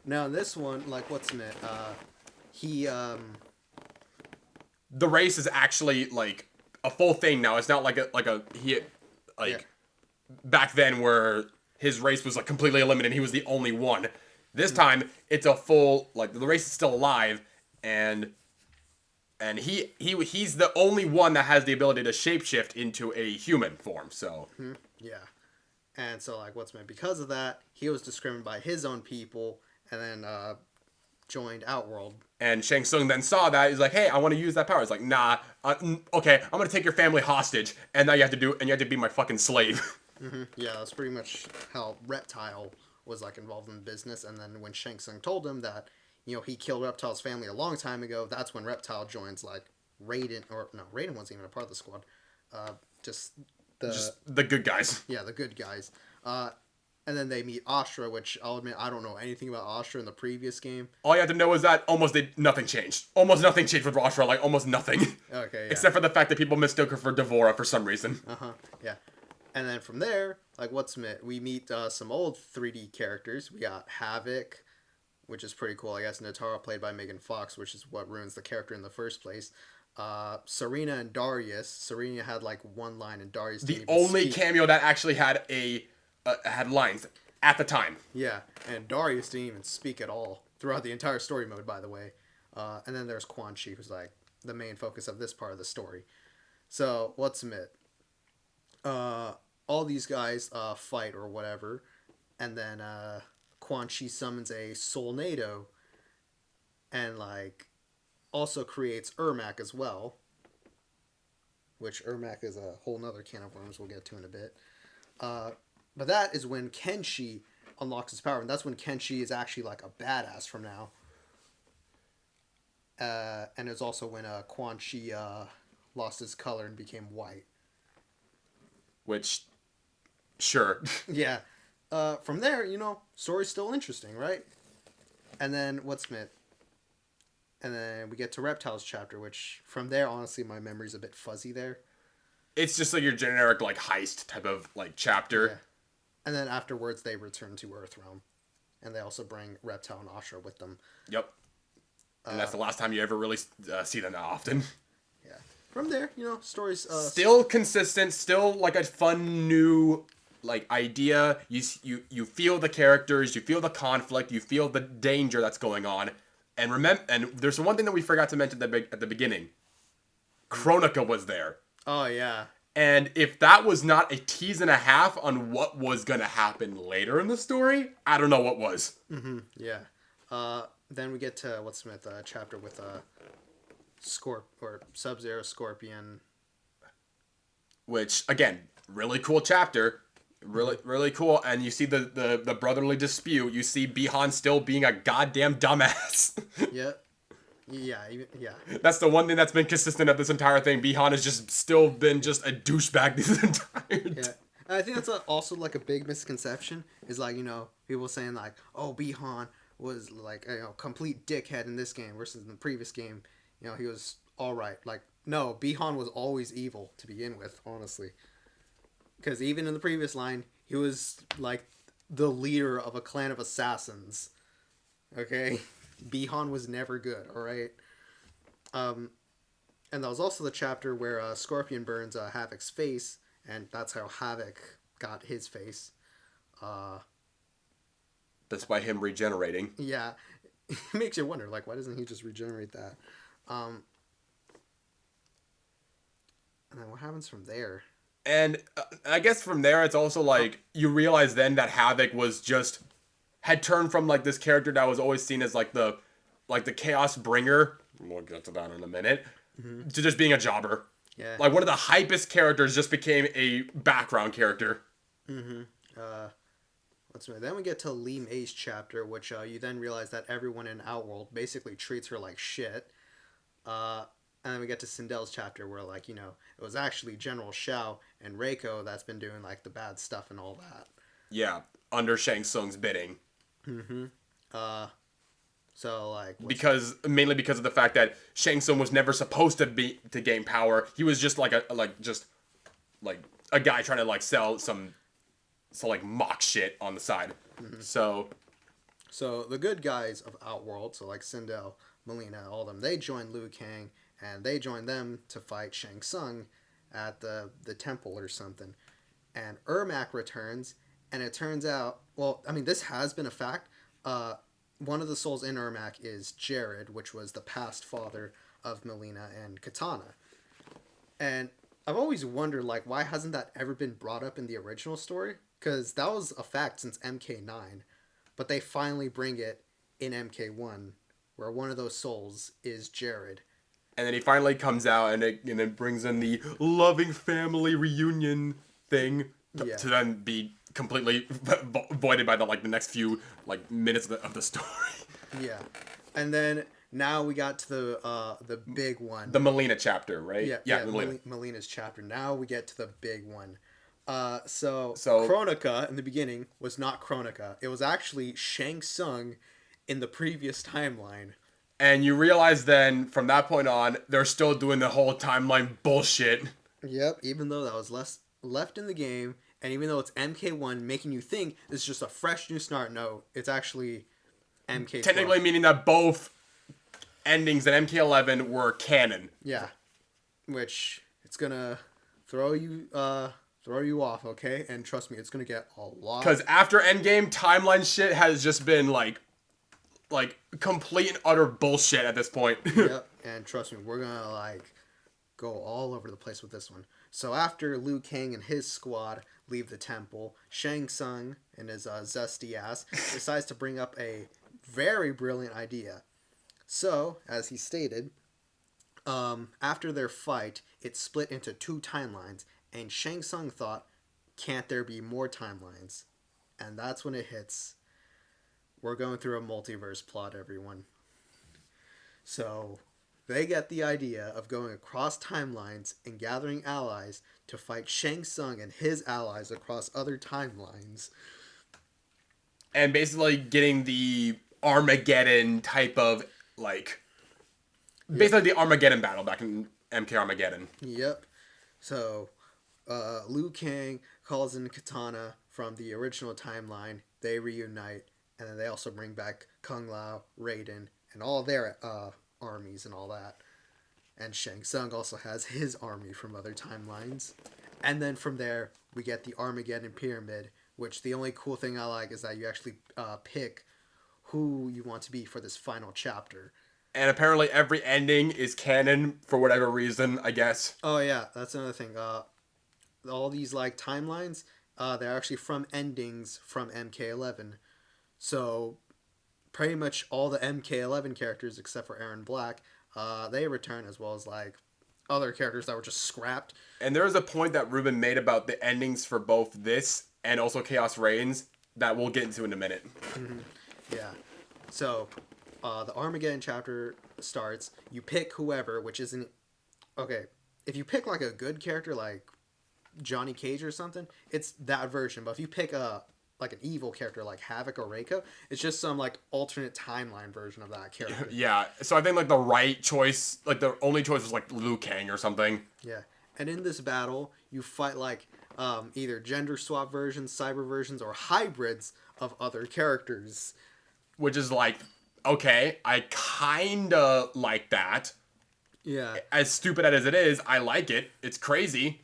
Now in this one, he the race is actually a full thing now. It's not like Yeah. back then where his race was like completely eliminated. He was the only one. This time it's a full, like, the race is still alive, and he's the only one that has the ability to shapeshift into a human form. So Yeah. And so, like, because of that, he was discriminated by his own people, and then joined Outworld. and Shang Tsung then saw that. He's like, "Hey, I want to use that power." He's like, "Nah, okay, I'm gonna take your family hostage, and now you have to be my fucking slave." Yeah, that's pretty much how Reptile was, like, involved in the business. And then when Shang Tsung told him that, he killed Reptile's family a long time ago, that's when Reptile joins, like, Raiden. Or, no, Raiden wasn't even a part of the squad. Just the good guys. Yeah, the good guys. And then they meet Astra, which I'll admit I don't know anything about Astra in the previous game. All you have to know is that nothing changed. Almost nothing changed with Rashra, like almost nothing. Okay, yeah. Except for the fact that people mistook her for Devora for some reason. Yeah. And then from there, like, we meet some old 3D characters. We got Havoc, which is pretty cool. I guess Natara, played by Megan Fox, which is what ruins the character in the first place. Serena and Darius. Serena had, like, one line, and Darius The didn't even only speak. cameo that actually had had lines at the time. Yeah, and Darius didn't even speak at all throughout the entire story mode, by the way. And then there's Quan Chi, who's, like, the main focus of this part of the story. So, let's admit, all these guys fight or whatever, and then Quan Chi summons a Soulnado, and, like, also creates Ermac as well, which Ermac is a whole nother can of worms we'll get to in a bit. But that is when Kenshi unlocks his power, and that's when Kenshi is actually, like, a badass from now. And it's also when Quan Chi lost his color and became white. Which, sure. Yeah. From there, story's still interesting, right? And then and then we get to Reptile's chapter, which from there, honestly, my memory's a bit fuzzy there. It's just like your generic, like, heist type of, like, chapter. Yeah. And then afterwards, they return to Earthrealm, and they also bring Reptile and Astra with them. Yep. And that's the last time you ever really see them that often. Yeah. From there, stories... Still consistent, still, like, a fun new, like, idea. You feel the characters, you feel the conflict, you feel the danger that's going on. And there's one thing that we forgot to mention at the beginning. Kronika was there. Oh, yeah. And if that was not a tease and a half on what was going to happen later in the story, I don't know what was. Yeah. Then we get to chapter with Sub-Zero, Scorpion. Which, again, really cool chapter. Really cool. And you see the brotherly dispute. You see Bihan still being a goddamn dumbass. Yeah. Yeah. That's the one thing that's been consistent of this entire thing. Bihan has just still been just a douchebag this entire time. Yeah. And I think that's also, like, a big misconception. Is, like, people saying, like, oh, Bihan was, like, complete dickhead in this game versus in the previous game, he was all right. Like, no, Bihan was always evil to begin with, honestly. Because even in the previous line, he was, like, the leader of a clan of assassins. Okay? Bihan was never good, alright? And that was also the chapter where Scorpion burns Havoc's face, and that's how Havoc got his face. That's by him regenerating. Yeah. It makes you wonder, like, why doesn't he just regenerate that? And then what happens from there? And I guess from there, it's also like you realize then that Havoc had turned from, like, this character that was always seen as like the chaos bringer. We'll get to that in a minute. To just being a jobber. Yeah. Like, one of the hypest characters just became a background character. Then we get to Lee May's chapter, which you then realize that everyone in Outworld basically treats her like shit. And then we get to Sindel's chapter where, like, it was actually General Shao and Reiko that's been doing, like, the bad stuff and all that. Yeah, under Shang Tsung's bidding. So, like... Mainly because of the fact that Shang Tsung was never supposed to gain power. He was just like a guy trying to, like, sell like, mock shit on the side. So the good guys of Outworld, so, like, Sindel, Melina, all of them, they joined Liu Kang, and they joined them to fight Shang Tsung. at the temple or something. And Ermac returns, and it turns out, well, I mean, this has been a fact. One of the souls in Ermac is Jared, which was the past father of Melina and Katana. And I've always wondered, like, why hasn't that ever been brought up in the original story? Because that was a fact since MK9, but they finally bring it in MK1, where one of those souls is Jared. And then he finally comes out, and it brings in the loving family reunion thing Yeah. to then be completely voided by the next few minutes of the story. Yeah. And then now we got to the big one. The Melina chapter, right? Yeah, Melina. Melina's chapter. Now we get to the big one. So Kronika in the beginning was not Kronika. It was actually Shang Tsung in the previous timeline. And you realize then, from that point on, they're still doing the whole timeline bullshit. Yep, even though that was left in the game, and even though it's MK1, making you think this is just a fresh new start. No, it's actually MK12. Technically meaning that both endings in MK11 were canon. Yeah, which it's gonna throw you off, okay? And trust me, it's gonna get a lot. Because after Endgame, timeline shit has just been like complete and utter bullshit at this point. Yep, and trust me, we're gonna go all over the place with this one. So after Liu Kang and his squad leave the temple, Shang Tsung and his zesty ass decides to bring up a very brilliant idea. So, as he stated, after their fight, it split into two timelines, and Shang Tsung thought, can't there be more timelines? And that's when it hits. We're going through a multiverse plot, everyone. So, they get the idea of going across timelines and gathering allies to fight Shang Tsung and his allies across other timelines. And basically getting the Armageddon type of, basically the Armageddon battle back in MK Armageddon. Yep. So, Liu Kang calls in Katana from the original timeline. They reunite, and then they also bring back Kung Lao, Raiden, and all their armies and all that. And Shang Tsung also has his army from other timelines. And then from there, we get the Armageddon Pyramid, which the only cool thing I like is that you actually pick who you want to be for this final chapter. And apparently every ending is canon for whatever reason, I guess. Oh yeah, that's another thing. All these timelines, they're actually from endings from MK11. So pretty much all the MK11 characters except for Aaron Black, they return, as well as other characters that were just scrapped. And there is a point that Ruben made about the endings for both this and also Chaos Reigns that we'll get into in a minute. Mm-hmm. Yeah. So, the Armageddon chapter starts. You pick whoever, which isn't... Okay, if you pick a good character like Johnny Cage or something, it's that version. But if you pick an evil character like Havoc or Reiko, it's just some alternate timeline version of that character. Yeah, so I think the right choice, the only choice was Liu Kang or something. Yeah, and in this battle, you fight either gender swap versions, cyber versions, or hybrids of other characters. Which is okay, I kinda like that. Yeah. As stupid as it is, I like it. It's crazy.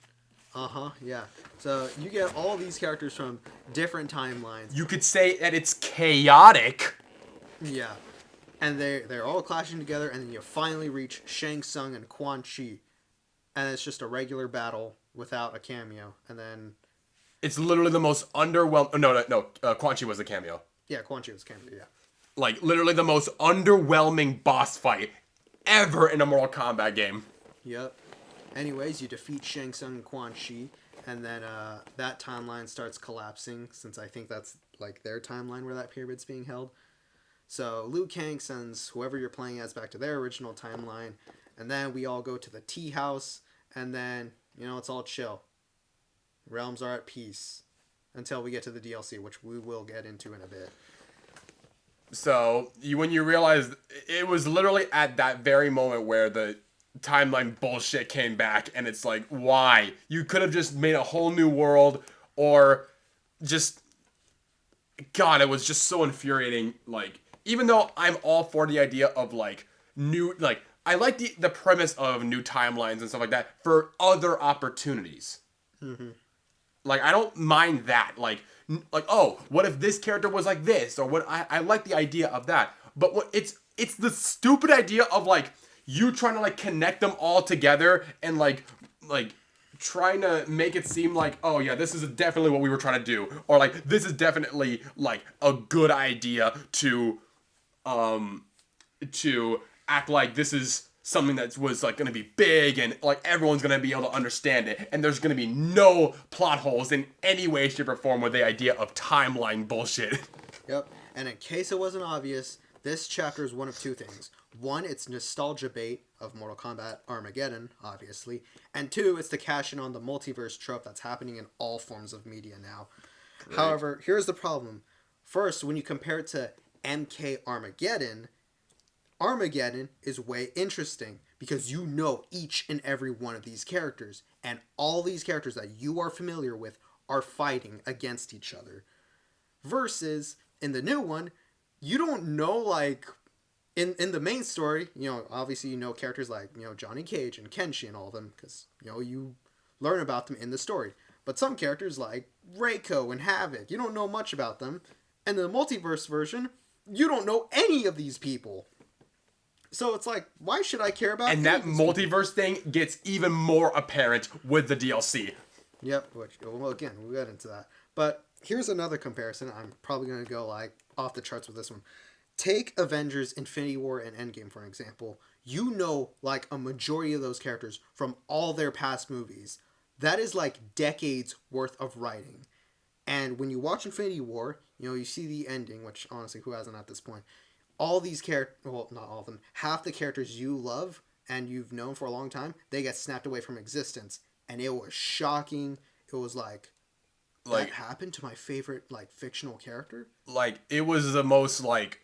Uh-huh, yeah. So you get all these characters from different timelines. You could say that it's chaotic. Yeah. And they're all clashing together, and then you finally reach Shang Tsung and Quan Chi. And it's just a regular battle without a cameo. And then... It's literally the most underwhelming... No. Quan Chi was a cameo. Yeah, Quan Chi was a cameo, yeah. Literally the most underwhelming boss fight ever in a Mortal Kombat game. Yep. Anyways, you defeat Shang Tsung and Quan Chi, and then that timeline starts collapsing, since I think that's their timeline where that pyramid's being held. So Liu Kang sends whoever you're playing as back to their original timeline, and then we all go to the tea house, and then, it's all chill. Realms are at peace. Until we get to the DLC, which we will get into in a bit. So, when you realize, it was literally at that very moment where the timeline bullshit came back, and it's why? You could have just made a whole new world, or just... God, it was just so infuriating. Even though I'm all for the idea of, new, I like the premise of new timelines and stuff like that for other opportunities. Mm-hmm. Like, I don't mind that. Like, oh, what if this character was like this? Or what? I like the idea of that. But what it's the stupid idea of like you trying to like connect them all together and like trying to make it seem like, oh yeah, this is definitely what we were trying to do, or like this is definitely like a good idea to act like this is something that was like going to be big and like everyone's going to be able to understand it, and there's going to be no plot holes in any way, shape, or form with the idea of timeline bullshit. Yep. And in case it wasn't obvious, this chapter is one of two things. One, it's nostalgia bait of Mortal Kombat Armageddon, obviously. And two, it's to cash in on the multiverse trope that's happening in all forms of media now. Great. However, here's the problem. First, when you compare it to MK Armageddon, Armageddon is way interesting because you know each and every one of these characters, and all these characters that you are familiar with are fighting against each other. Versus, in the new one, you don't know, like, in the main story, you know, obviously you know characters like, you know, Johnny Cage and Kenshi and all of them, because, you know, you learn about them in the story. But some characters like Reiko and Havoc, you don't know much about them. And in the multiverse version, you don't know any of these people. So it's like, why should I care about? And that multiverse thing gets even more apparent with the DLC. Yep, which, well, again, we'll get into that. But here's another comparison. I'm probably going to go, like, off the charts with this one. Take Avengers, Infinity War, and Endgame, for example. You know, like, a majority of those characters from all their past movies. That is, like, decades worth of writing. And when you watch Infinity War, you know, you see the ending, which, honestly, who hasn't at this point? All these characters, well, not all of them, half the characters you love and you've known for a long time, they get snapped away from existence. And it was shocking. It was like that happened to my favorite, like, fictional character? Like, it was the most, like,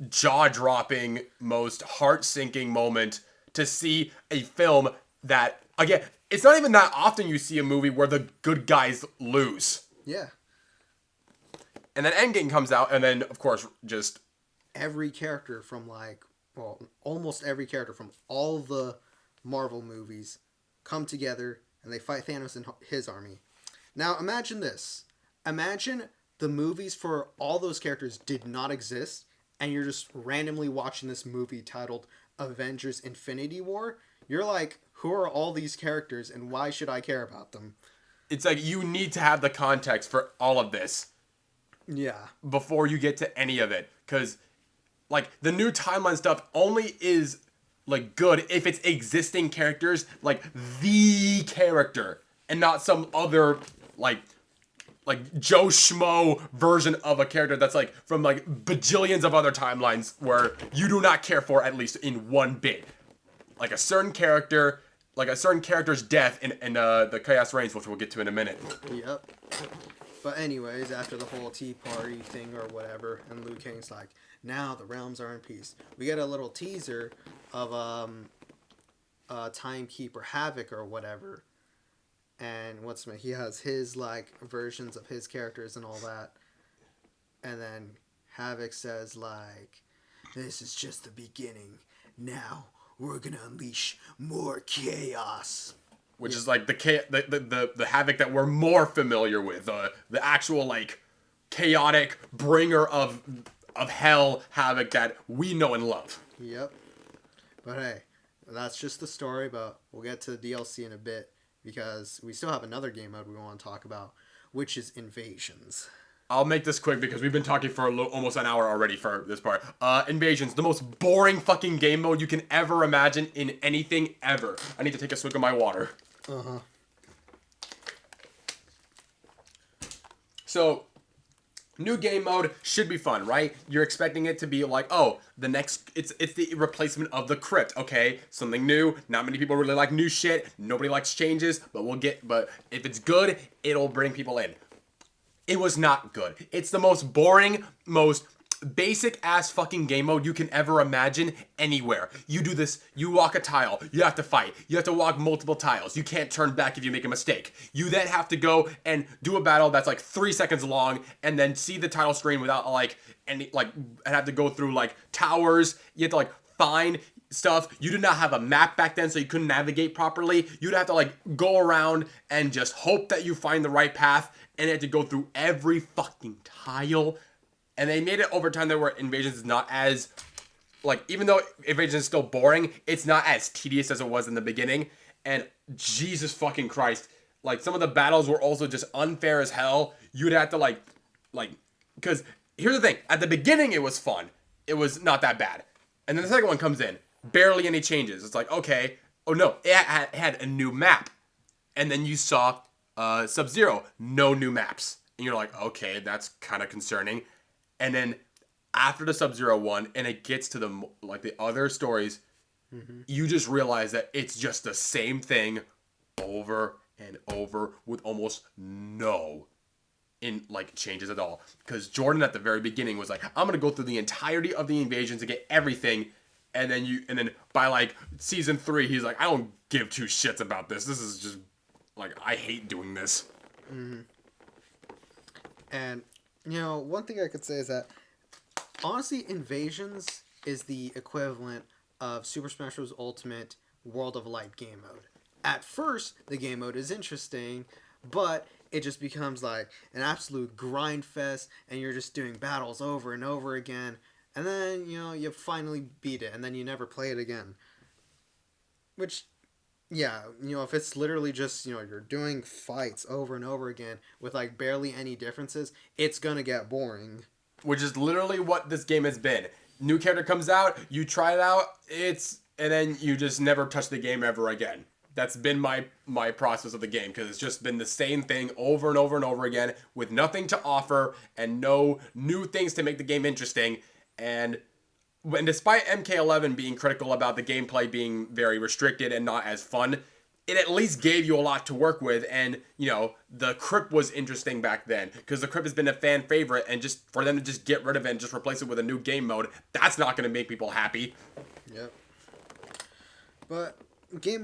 jaw-dropping, most heart-sinking moment to see a film that, again, it's not even that often you see a movie where the good guys lose. Yeah. And then Endgame comes out, and then, of course, just... every character from, like, well, almost every character from all the Marvel movies come together, and they fight Thanos and his army. Now, imagine this. Imagine the movies for all those characters did not exist, and you're just randomly watching this movie titled Avengers Infinity War. You're like, who are all these characters, and why should I care about them? It's like, you need to have the context for all of this. Yeah. Before you get to any of it. Because, like, the new timeline stuff only is, like, good if it's existing characters, like, the character, and not some other, like Joe Schmo version of a character that's, like, from, like, bajillions of other timelines where you do not care for, at least in one bit. Like, a certain character, like, a certain character's death in the Chaos Reigns, which we'll get to in a minute. Yep. But anyways, after the whole Tea Party thing or whatever, and Liu Kang's like, now the realms are in peace. We get a little teaser of Timekeeper Havoc or whatever. And he has his, like, versions of his characters and all that. And then Havoc says, like, this is just the beginning. Now we're gonna unleash more chaos. Which is like the Havoc that we're more familiar with, the actual, like, chaotic bringer of hell Havoc that we know and love. Yep. But hey, that's just the story. But we'll get to the DLC in a bit because we still have another game mode we want to talk about, which is Invasions. I'll make this quick because we've been talking for almost an hour already for this part. Invasions, the most boring fucking game mode you can ever imagine in anything ever. I need to take a swig of my water. Uh-huh. So, new game mode should be fun, right? You're expecting it to be like, oh, the next, it's the replacement of the Crypt, okay? Something new. Not many people really like new shit. Nobody likes changes, but if it's good, it'll bring people in. It was not good. It's the most boring, most basic ass fucking game mode you can ever imagine anywhere. You do this, you walk a tile, you have to fight. You have to walk multiple tiles. You can't turn back if you make a mistake. You then have to go and do a battle that's like 3 seconds long and then see the title screen without, like, any, like, and have to go through, like, towers. You have to, like, find stuff. You did not have a map back then, so you couldn't navigate properly. You'd have to like go around and just hope that you find the right path, and you had to go through every fucking tile. And they made it over time there where Invasions is not as, like, even though Invasions is still boring, it's not as tedious as it was in the beginning. And Jesus fucking Christ, like, some of the battles were also just unfair as hell. You'd have to, like, because here's the thing. At the beginning, it was fun. It was not that bad. And then the second one comes in. Barely any changes. It's like, okay. Oh, no. It had a new map. And then you saw Sub-Zero. No new maps. And you're like, okay, that's kind of concerning. And then after the Sub-Zero one, and it gets to the other stories, you just realize that it's just the same thing over and over with almost no changes at all. Because Jordan at the very beginning was like, I'm gonna go through the entirety of the Invasions to get everything, and then by like season 3, he's like, I don't give two shits about this. This is just like, I hate doing this. And one thing I could say is that honestly, Invasions is the equivalent of Super Smash Bros. Ultimate World of Light game mode. At first, the game mode is interesting, but it just becomes like an absolute grind fest, and you're just doing battles over and over again. And then, you finally beat it, and then you never play it again. Which, yeah, if it's literally just, you're doing fights over and over again with like barely any differences, it's gonna get boring. Which is literally what this game has been. New character comes out, you try it out, and then you just never touch the game ever again. That's been my process of the game, because it's just been the same thing over and over and over again with nothing to offer and no new things to make the game interesting. And despite MK11 being critical about the gameplay being very restricted and not as fun, it at least gave you a lot to work with. And, the Crypt was interesting back then, because the Crypt has been a fan favorite, and just for them to just get rid of it and just replace it with a new game mode, that's not going to make people happy. Yep. But game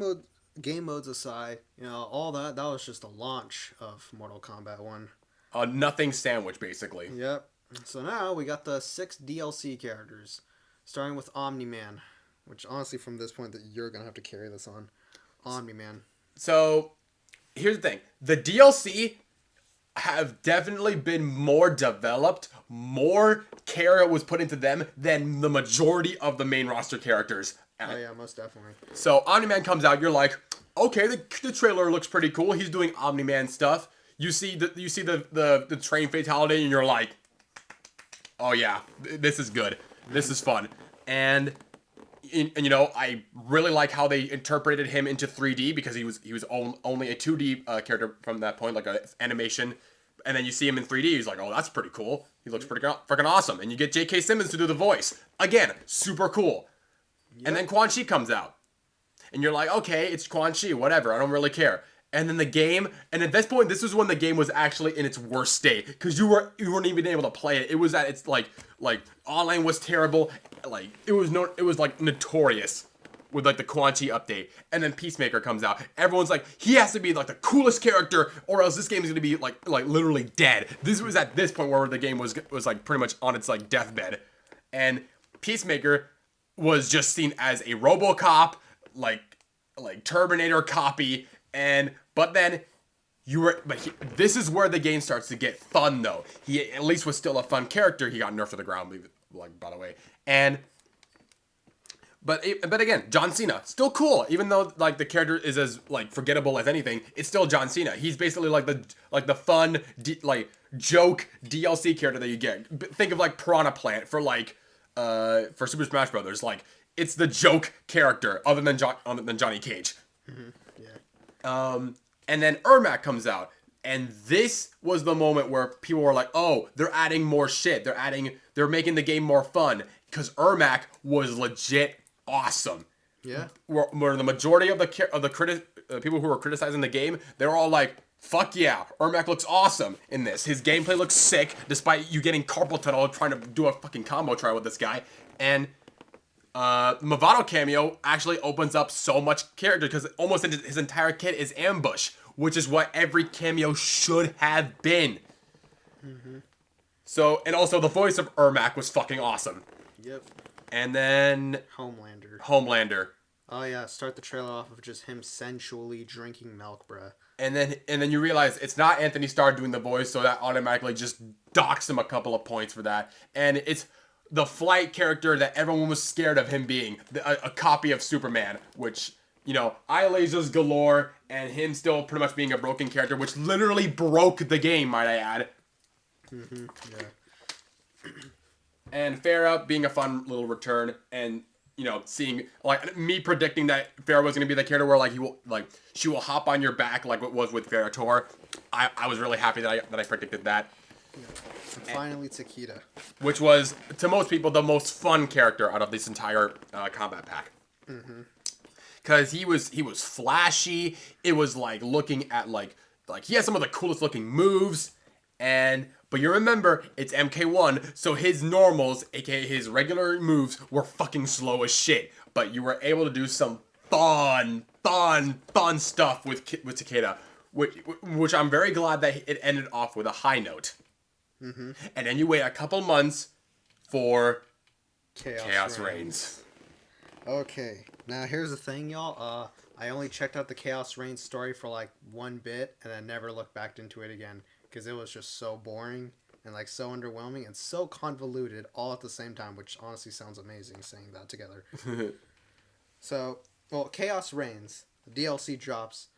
modes aside, all that was just a launch of Mortal Kombat 1. A nothing sandwich, basically. Yep. So now we got the 6 DLC characters, starting with Omni-Man, which honestly from this point that you're going to have to carry this on. Omni-Man. So, here's the thing. The DLC have definitely been more developed, more care was put into them than the majority of the main roster characters. Oh yeah, most definitely. So, Omni-Man comes out, you're like, okay, the trailer looks pretty cool. He's doing Omni-Man stuff. You see the train fatality, and you're like, oh yeah, this is good. This is fun. And I really like how they interpreted him into 3D, because he was only a 2D character from that point, like an animation. And then you see him in 3D, he's like, oh, that's pretty cool. He looks pretty freaking awesome. And you get J.K. Simmons to do the voice. Again, super cool. Yep. And then Quan Chi comes out. And you're like, okay, it's Quan Chi, whatever, I don't really care. And then the game, and at this point, this was when the game was actually in its worst state, because you weren't even able to play it. It was at its like online was terrible, like it was like notorious with like the Quan Chi update. And then Peacemaker comes out. Everyone's like, he has to be like the coolest character, or else this game is gonna be like literally dead. This was at this point where the game was like pretty much on its like deathbed, and Peacemaker was just seen as a RoboCop, like Terminator copy. But then this is where the game starts to get fun, though. He at least was still a fun character. He got nerfed to the ground, by the way. But again, John Cena, still cool. Even though the character is as forgettable as anything, it's still John Cena. He's basically the fun joke DLC character that you get. Think of Piranha Plant for Super Smash Brothers. It's the joke character other than Johnny Cage. Mm-hmm. And then Ermac comes out, and this was the moment where people were like, oh, they're adding more shit. They're making the game more fun, because Ermac was legit awesome. Yeah. Where the majority of the people who were criticizing the game, they were all like, fuck yeah, Ermac looks awesome in this. His gameplay looks sick, despite you getting carpal tunnel trying to do a fucking combo try with this guy. And Movado cameo actually opens up so much character, because almost his entire kit is ambush, which is what every cameo should have been. Mm-hmm. So, and also the voice of Ermac was fucking awesome. Yep. And then Homelander. Oh yeah, start the trailer off of just him sensually drinking milk, bruh. And then you realize it's not Anthony Starr doing the voice, so that automatically just docks him a couple of points for that. And it's the Flight character that everyone was scared of him being, a copy of Superman, which, you know, eye lasers galore, and him still pretty much being a broken character, which literally broke the game, might I add. Yeah. And Farrah being a fun little return, and you know, seeing like me predicting that Farrah was gonna be the character where she will hop on your back like what was with Farrah Tor. I was really happy that I predicted that. Yeah. And finally, Takeda, which was to most people the most fun character out of this entire combat pack. Because he was flashy. It was like looking at like he had some of the coolest looking moves, but you remember it's MK1, so his normals, aka his regular moves, were fucking slow as shit. But you were able to do some fun stuff with Takeda, which I'm very glad that it ended off with a high note. And then you wait a couple months for Chaos Reigns. Okay, now here's the thing, y'all. I only checked out the Chaos Reigns story for like one bit, and I never looked back into it again because it was just so boring and like so underwhelming and so convoluted all at the same time, which honestly sounds amazing saying that together. So, well, Chaos Reigns, the DLC drops.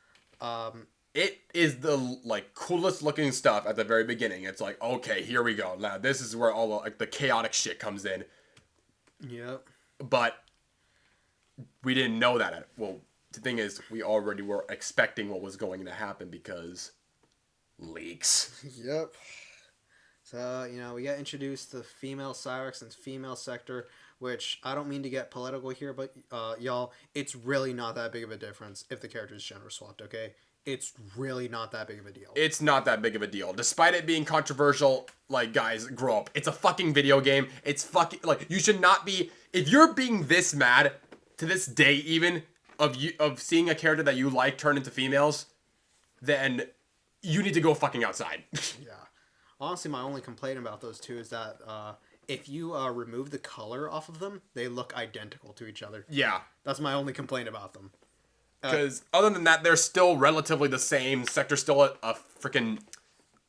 It is the like coolest looking stuff at the very beginning. It's like, okay, here we go. Now this is where all the, like the chaotic shit comes in. Yep. But we didn't know that. Well, the thing is, we already were expecting what was going to happen because leaks. Yep. So, you know, we got introduced to female Cyrax and female Sector, which I don't mean to get political here, but y'all, it's really not that big of a difference if the characters gender swapped, okay? It's really not that big of a deal. It's not that big of a deal. Despite it being controversial, like, guys, grow up. It's a fucking video game. It's fucking, like, you should not be, if you're being this mad, to this day even, of seeing a character that you like turn into females, then you need to go fucking outside. Yeah. Honestly, my only complaint about those two is that if you remove the color off of them, they look identical to each other. Yeah. That's my only complaint about them. Because other than that, they're still relatively the same. Sector's still a freaking,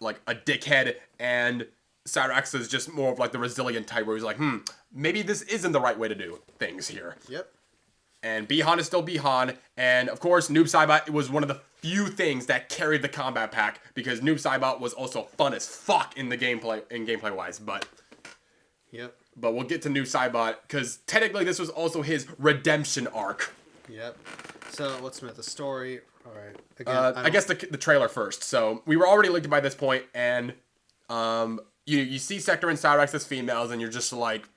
like, a dickhead, and Cyrax is just more of, like, the resilient type, where he's like, maybe this isn't the right way to do things here. Yep. And Bihan is still Bihan, and, of course, Noob Saibot was one of the few things that carried the combat pack, because Noob Saibot was also fun as fuck in the gameplay-wise, but... Yep. But we'll get to Noob Saibot, because technically this was also his redemption arc. Yep. So, what's the story? All right. Again, I guess the trailer first. So, we were already linked by this point, and you see Sector and Cyrax as females, and you're just like,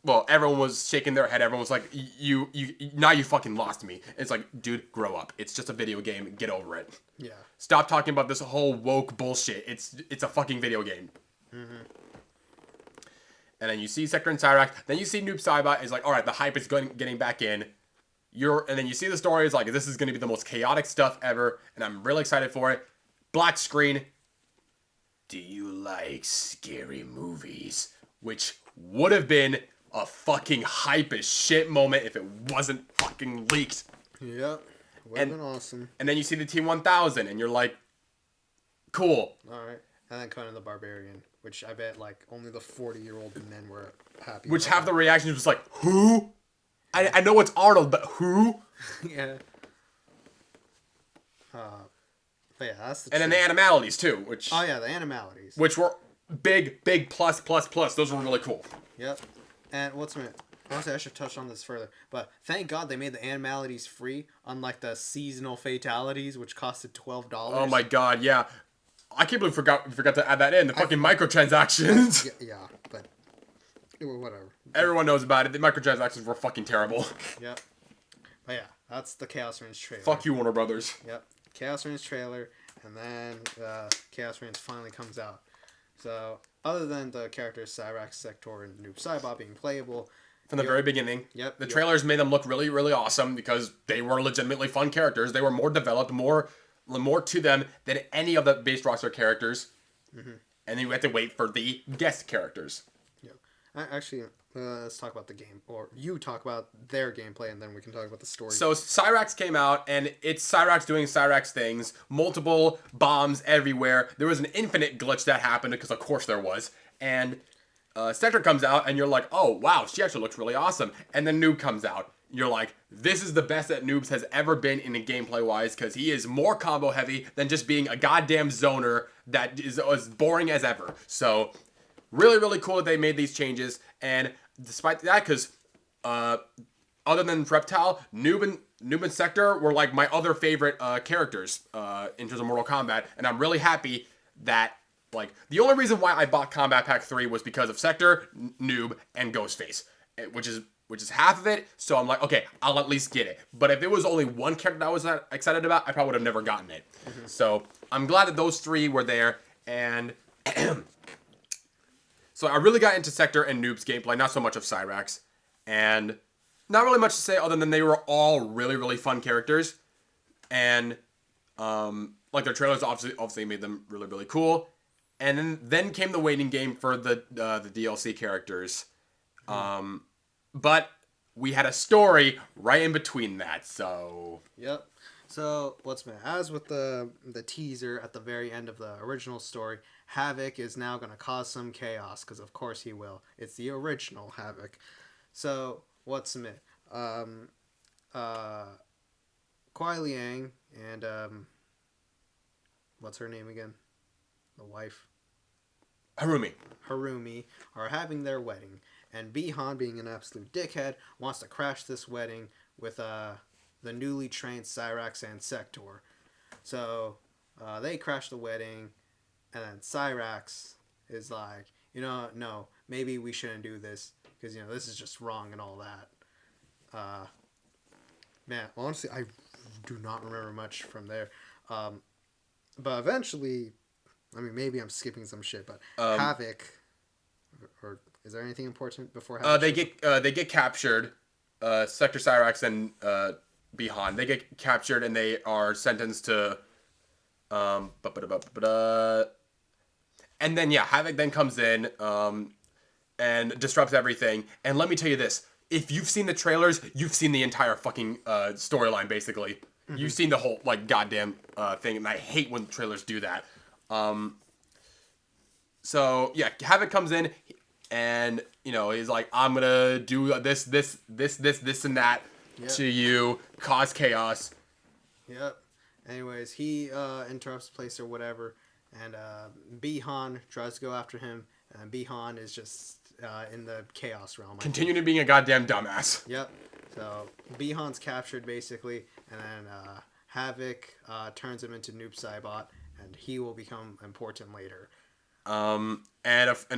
well, everyone was shaking their head. Everyone was like, you now you fucking lost me. And it's like, dude, grow up. It's just a video game. Get over it. Yeah. Stop talking about this whole woke bullshit. It's a fucking video game. And then you see Sector and Cyrax. Then you see Noob Saibot. Is like, all right, the hype is getting back in. And then you see the story is like, this is going to be the most chaotic stuff ever, and I'm really excited for it. Black screen. Do you like scary movies? Which would have been a fucking hype as shit moment if it wasn't fucking leaked. Yep. Would have been awesome. And then you see the T-1000, and you're like, cool. Alright. And then Conan the Barbarian, which I bet, like, only the 40-year-old men were happy Which half the reactions was like, who? I know it's Arnold, but who? Yeah. But yeah, that's the. And then the animalities too, which. Oh yeah, the animalities. Which were big plus. Those were really cool. Yep. And honestly, I should touch on this further. But thank God they made the animalities free, unlike the seasonal fatalities, which costed $12. Oh my God, yeah. I can't believe we forgot to add that in. The fucking microtransactions. Yeah, but whatever. Everyone knows about it. The microtransactions were fucking terrible. Yep. But yeah, that's the Chaos Reigns trailer. Fuck you, Warner Brothers. Yep. Chaos Reigns trailer, and then Chaos Reigns finally comes out. So, other than the characters Cyrax, Sector, and Noob Saibot being playable... From the very beginning. Yep. The trailers made them look really, really awesome because they were legitimately fun characters. They were more developed, more to them than any of the base roster characters. And then you had to wait for the guest characters. Yep. Actually, let's talk about the game, or you talk about their gameplay, and then we can talk about the story. So Cyrax came out, and it's Cyrax doing Cyrax things. Multiple bombs everywhere. There was an infinite glitch that happened, because of course there was. And Sector comes out, and you're like, oh, wow, she actually looks really awesome. And then Noob comes out. You're like, this is the best that Noobs has ever been in a gameplay-wise, because he is more combo-heavy than just being a goddamn zoner that is as boring as ever. So, really, really cool that they made these changes. And despite that, because other than Reptile, Noob and Sector were like my other favorite characters in terms of Mortal Kombat, and I'm really happy that, like, the only reason why I bought Combat Pack 3 was because of Sector, Noob, and Ghostface, which is half of it. So I'm like, okay, I'll at least get it. But if it was only one character that I was excited about, I probably would have never gotten it. Mm-hmm. So I'm glad that those three were there, and so I really got into Sector and Noob's gameplay, not so much of Cyrax, and not really much to say other than they were all really, really fun characters, and like their trailers obviously made them really, really cool. And then came the waiting game for the DLC characters, but we had a story right in between that. So yep. So as with the teaser at the very end of the original story, Havoc is now going to cause some chaos, because of course he will. It's the original Havoc. So what's it? Kuai Liang and what's her name again? The wife. Harumi are having their wedding, and Bihan, being an absolute dickhead, wants to crash this wedding with the newly trained Cyrax and Sector. So they crash the wedding, and then Cyrax is like, no, maybe we shouldn't do this, because this is just wrong and all that. Man, honestly, I do not remember much from there. But eventually, I mean, maybe I'm skipping some shit, but Havoc, or is there anything important before Havoc? They get captured. Sector, Cyrax, and Bihan, they get captured, and they are sentenced to and then Havoc then comes in and disrupts everything. And let me tell you this: if you've seen the trailers, you've seen the entire fucking storyline. Basically, you've seen the whole goddamn thing, and I hate when trailers do that. So Havoc comes in, and he's like, I'm gonna do this, and that to you, cause chaos. Yep. Anyways, he interrupts the place or whatever, and Bihan tries to go after him, and Bihan is just in the chaos realm. Continuing being a goddamn dumbass. Yep. So Bihan's captured basically, and then Havoc turns him into Noob Saibot, and he will become important later. And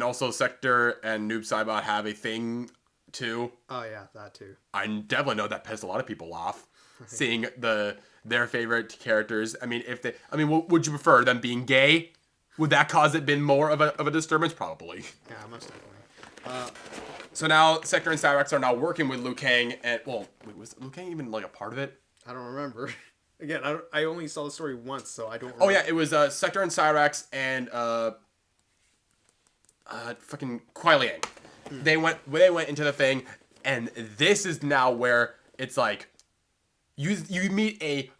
also Sector and Noob Saibot have a thing too. Oh yeah, that too. I definitely know that pissed a lot of people off, seeing their favorite characters. I mean, would you prefer them being gay? Would that cause it been more of a disturbance? Probably. Yeah, most definitely. So now Sector and Cyrax are now working with Liu Kang, and was Liu Kang even like a part of it? I don't remember. Again, I only saw the story once, so I don't remember. Oh yeah, it was Sector and Cyrax and fucking Kuai Liang. They went into the thing, and this is now where it's like you meet a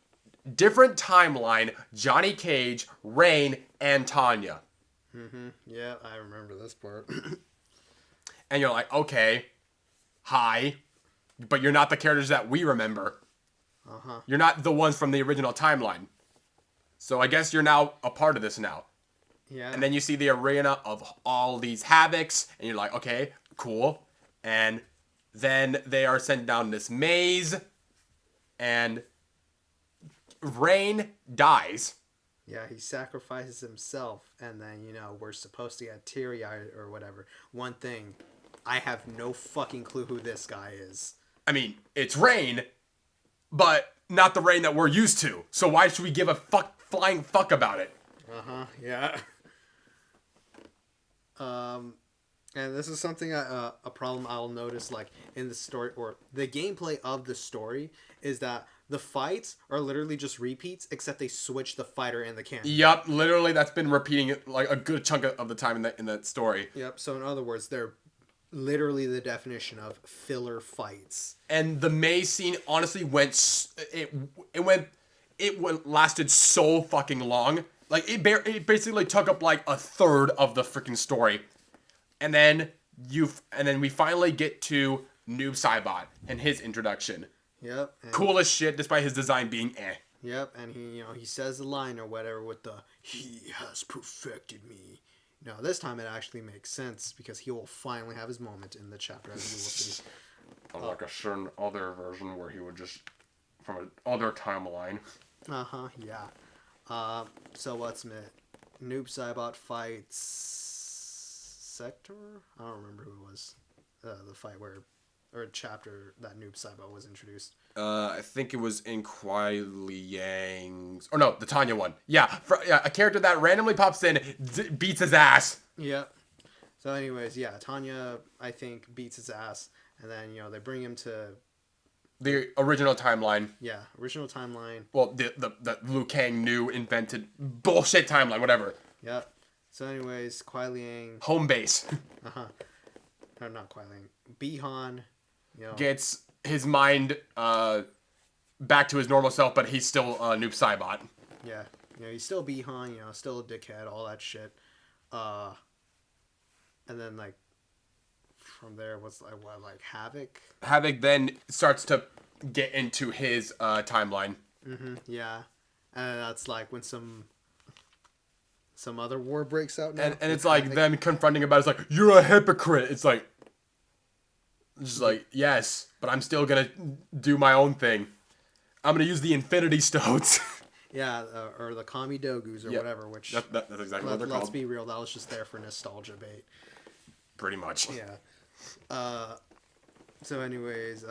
different timeline: Johnny Cage, Rain, and Tanya. Mm-hmm. Yeah, I remember this part. And you're like, okay, hi, but you're not the characters that we remember. Uh-huh. You're not the ones from the original timeline. So I guess you're now a part of this now. Yeah. And then you see the arena of all these Havocs, and you're like, okay, cool. And then they are sent down this maze, and Rain dies. Yeah, he sacrifices himself, and then, we're supposed to get teary-eyed or whatever. One thing, I have no fucking clue who this guy is. I mean, it's Rain, but not the Rain that we're used to. So why should we give a flying fuck about it? Uh-huh, yeah. And this is something, a problem I'll notice, like, in the story, or the gameplay of the story, is that the fights are literally just repeats, except they switch the fighter and the camera. Yup, literally that's been repeating it like a good chunk of the time in that story. Yep, so in other words, they're literally the definition of filler fights. And the May scene honestly lasted so fucking long. Like it basically took up like a third of the freaking story. And then we finally get to Noob Saibot and his introduction. Yep. Cool as shit, despite his design being eh. Yep, and he says the line or whatever with the "He has perfected me." No, this time it actually makes sense because he will finally have his moment in the chapter, as you will see. Unlike a certain other version where he would just from an other timeline. Yeah. So what's it? Noob Saibot fights Sector? I don't remember who it was. The fight or chapter that Noob Saibot was introduced. I think it was in Kuai Liang's... Or no, the Tanya one. Yeah, a character that randomly pops in, beats his ass. Yep. So anyways, yeah, Tanya, I think, beats his ass. And then, they bring him to... The original timeline. Yeah, original timeline. Well, the Liu Kang new invented bullshit timeline, whatever. Yep. So anyways, Kuai Liang... Home base. No, not Kuai Liang. Bihan, gets his mind back to his normal self, but he's still Noob Saibot. Yeah. He's still Bihan, still a dickhead, all that shit. And then, like, from there, what's, like Havoc? Havoc then starts to get into his timeline. Yeah. And that's, like, when some other war breaks out now. And it's, like, them confronting about it. It's like, you're a hypocrite. It's like... Just like, yes, but I'm still gonna do my own thing. I'm gonna use the Infinity Stones. Yeah, or the Kami Dogus or whatever, which... That's exactly what they're called. Let's be real, that was just there for nostalgia bait. Pretty much. Yeah. So anyways,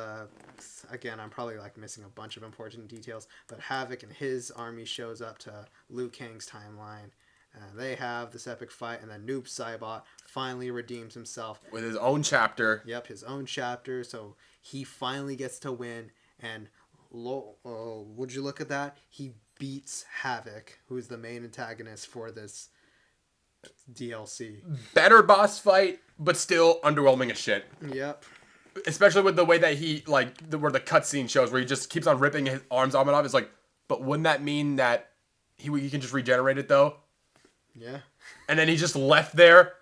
again, I'm probably, like, missing a bunch of important details, but Havoc and his army shows up to Liu Kang's timeline. They have this epic fight, and then Noob Saibot finally redeems himself. With his own chapter. Yep, his own chapter, so he finally gets to win, and would you look at that? He beats Havoc, who's the main antagonist for this DLC. Better boss fight, but still underwhelming as shit. Yep. Especially with the way that he, like, where the cutscene shows, where he just keeps on ripping his arms off and off. It's like, but wouldn't that mean that he can just regenerate it, though? Yeah. And then he just left there,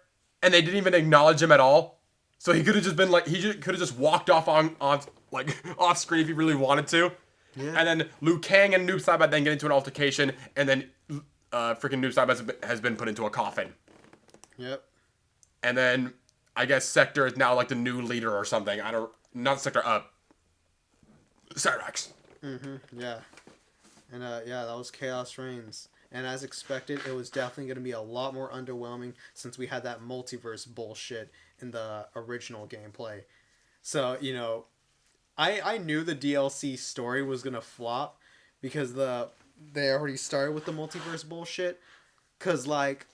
and they didn't even acknowledge him at all. So he could have just been like, he could have just walked off on like off screen if he really wanted to. Yeah. And then Liu Kang and Noob Saibot then get into an altercation, and then freaking Noob Saibot has been put into a coffin. Yep. And then I guess Sector is now like the new leader or something. Not Sector, Cyrax. Yeah. And that was Chaos Reigns. And as expected, it was definitely going to be a lot more underwhelming since we had that multiverse bullshit in the original gameplay. So, I knew the DLC story was going to flop because they already started with the multiverse bullshit. Because, like,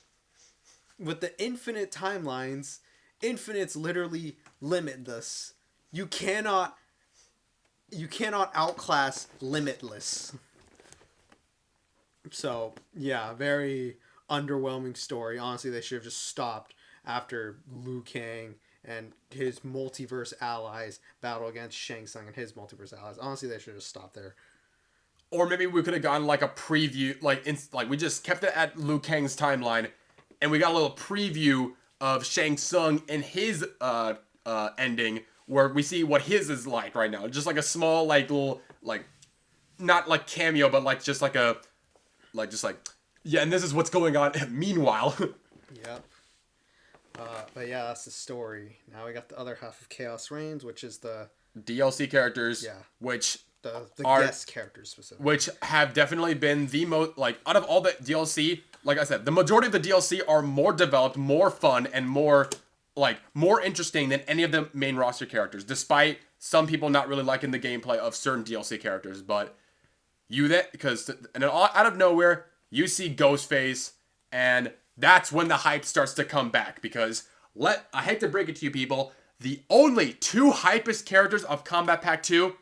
with the infinite timelines, infinites literally limitless. You cannot outclass limitless. So, yeah, very underwhelming story. Honestly, they should have just stopped after Liu Kang and his multiverse allies battle against Shang Tsung and his multiverse allies. Honestly, they should have stopped there. Or maybe we could have gotten like a preview, like we just kept it at Liu Kang's timeline, and we got a little preview of Shang Tsung and his ending, where we see what his is like right now. Just like a small, like, little, like, not like cameo, but like just like a, like, just like, yeah, and this is what's going on. Meanwhile. Yep. But yeah, that's the story. Now we got the other half of Chaos Reigns, which is the DLC characters. Yeah. Which the are guest characters specifically. Which have definitely been the most, like, out of all the DLC, like I said, the majority of the DLC are more developed, more fun, and more interesting than any of the main roster characters, despite some people not really liking the gameplay of certain DLC characters. But and out of nowhere, you see Ghostface, and that's when the hype starts to come back, because I hate to break it to you people, the only two hypest characters of Kombat Pack 2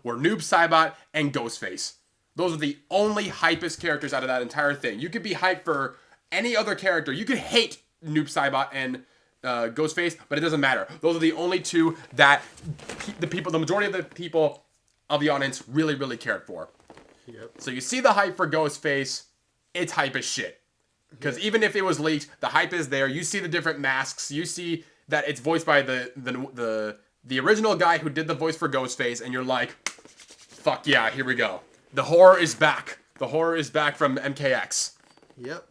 were Noob Saibot and Ghostface. Those are the only hypest characters out of that entire thing. You could be hyped for any other character. You could hate Noob Saibot and Ghostface, but it doesn't matter. Those are the only two that the majority of the people of the audience really, really cared for. Yep. So you see the hype for Ghostface, it's hype as shit. Because even if it was leaked, the hype is there. You see the different masks. You see that it's voiced by the original guy who did the voice for Ghostface, and you're like, fuck yeah, here we go. The horror is back. The horror is back from MKX. Yep.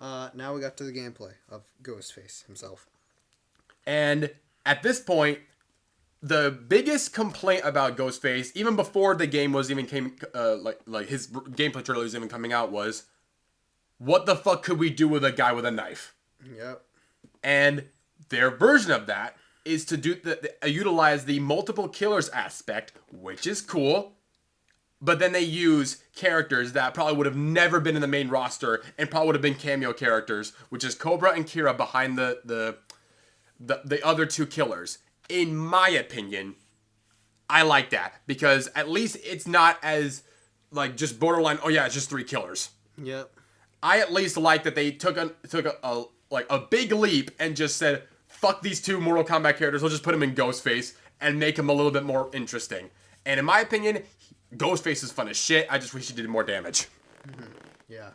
Now we got to the gameplay of Ghostface himself. And at this point, the biggest complaint about Ghostface, even before the game was even like his gameplay trailer was even coming out, was, what the fuck could we do with a guy with a knife? Yep. And their version of that is to utilize the multiple killers aspect, which is cool. But then they use characters that probably would have never been in the main roster and probably would have been cameo characters, which is Cobra and Kira behind the other two killers. In my opinion, I like that because at least it's not as like just borderline. Oh yeah, it's just 3 killers. Yep. I at least like that they took a big leap and just said, fuck these 2 Mortal Kombat characters. We'll just put them in Ghostface and make him a little bit more interesting. And in my opinion, Ghostface is fun as shit. I just wish he did more damage. Mm-hmm. Yeah.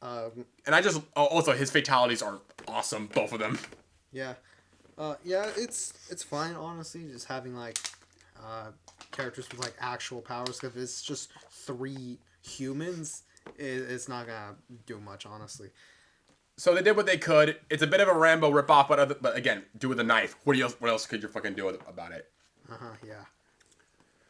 And I just also his fatalities are awesome, both of them. Yeah. Yeah, it's fine, honestly, just having like characters with like actual powers. If it's just 3 humans, it's not gonna do much, honestly. So they did what they could. It's a bit of a Rambo ripoff, but again, do with a knife. What else could you fucking do about it? Yeah.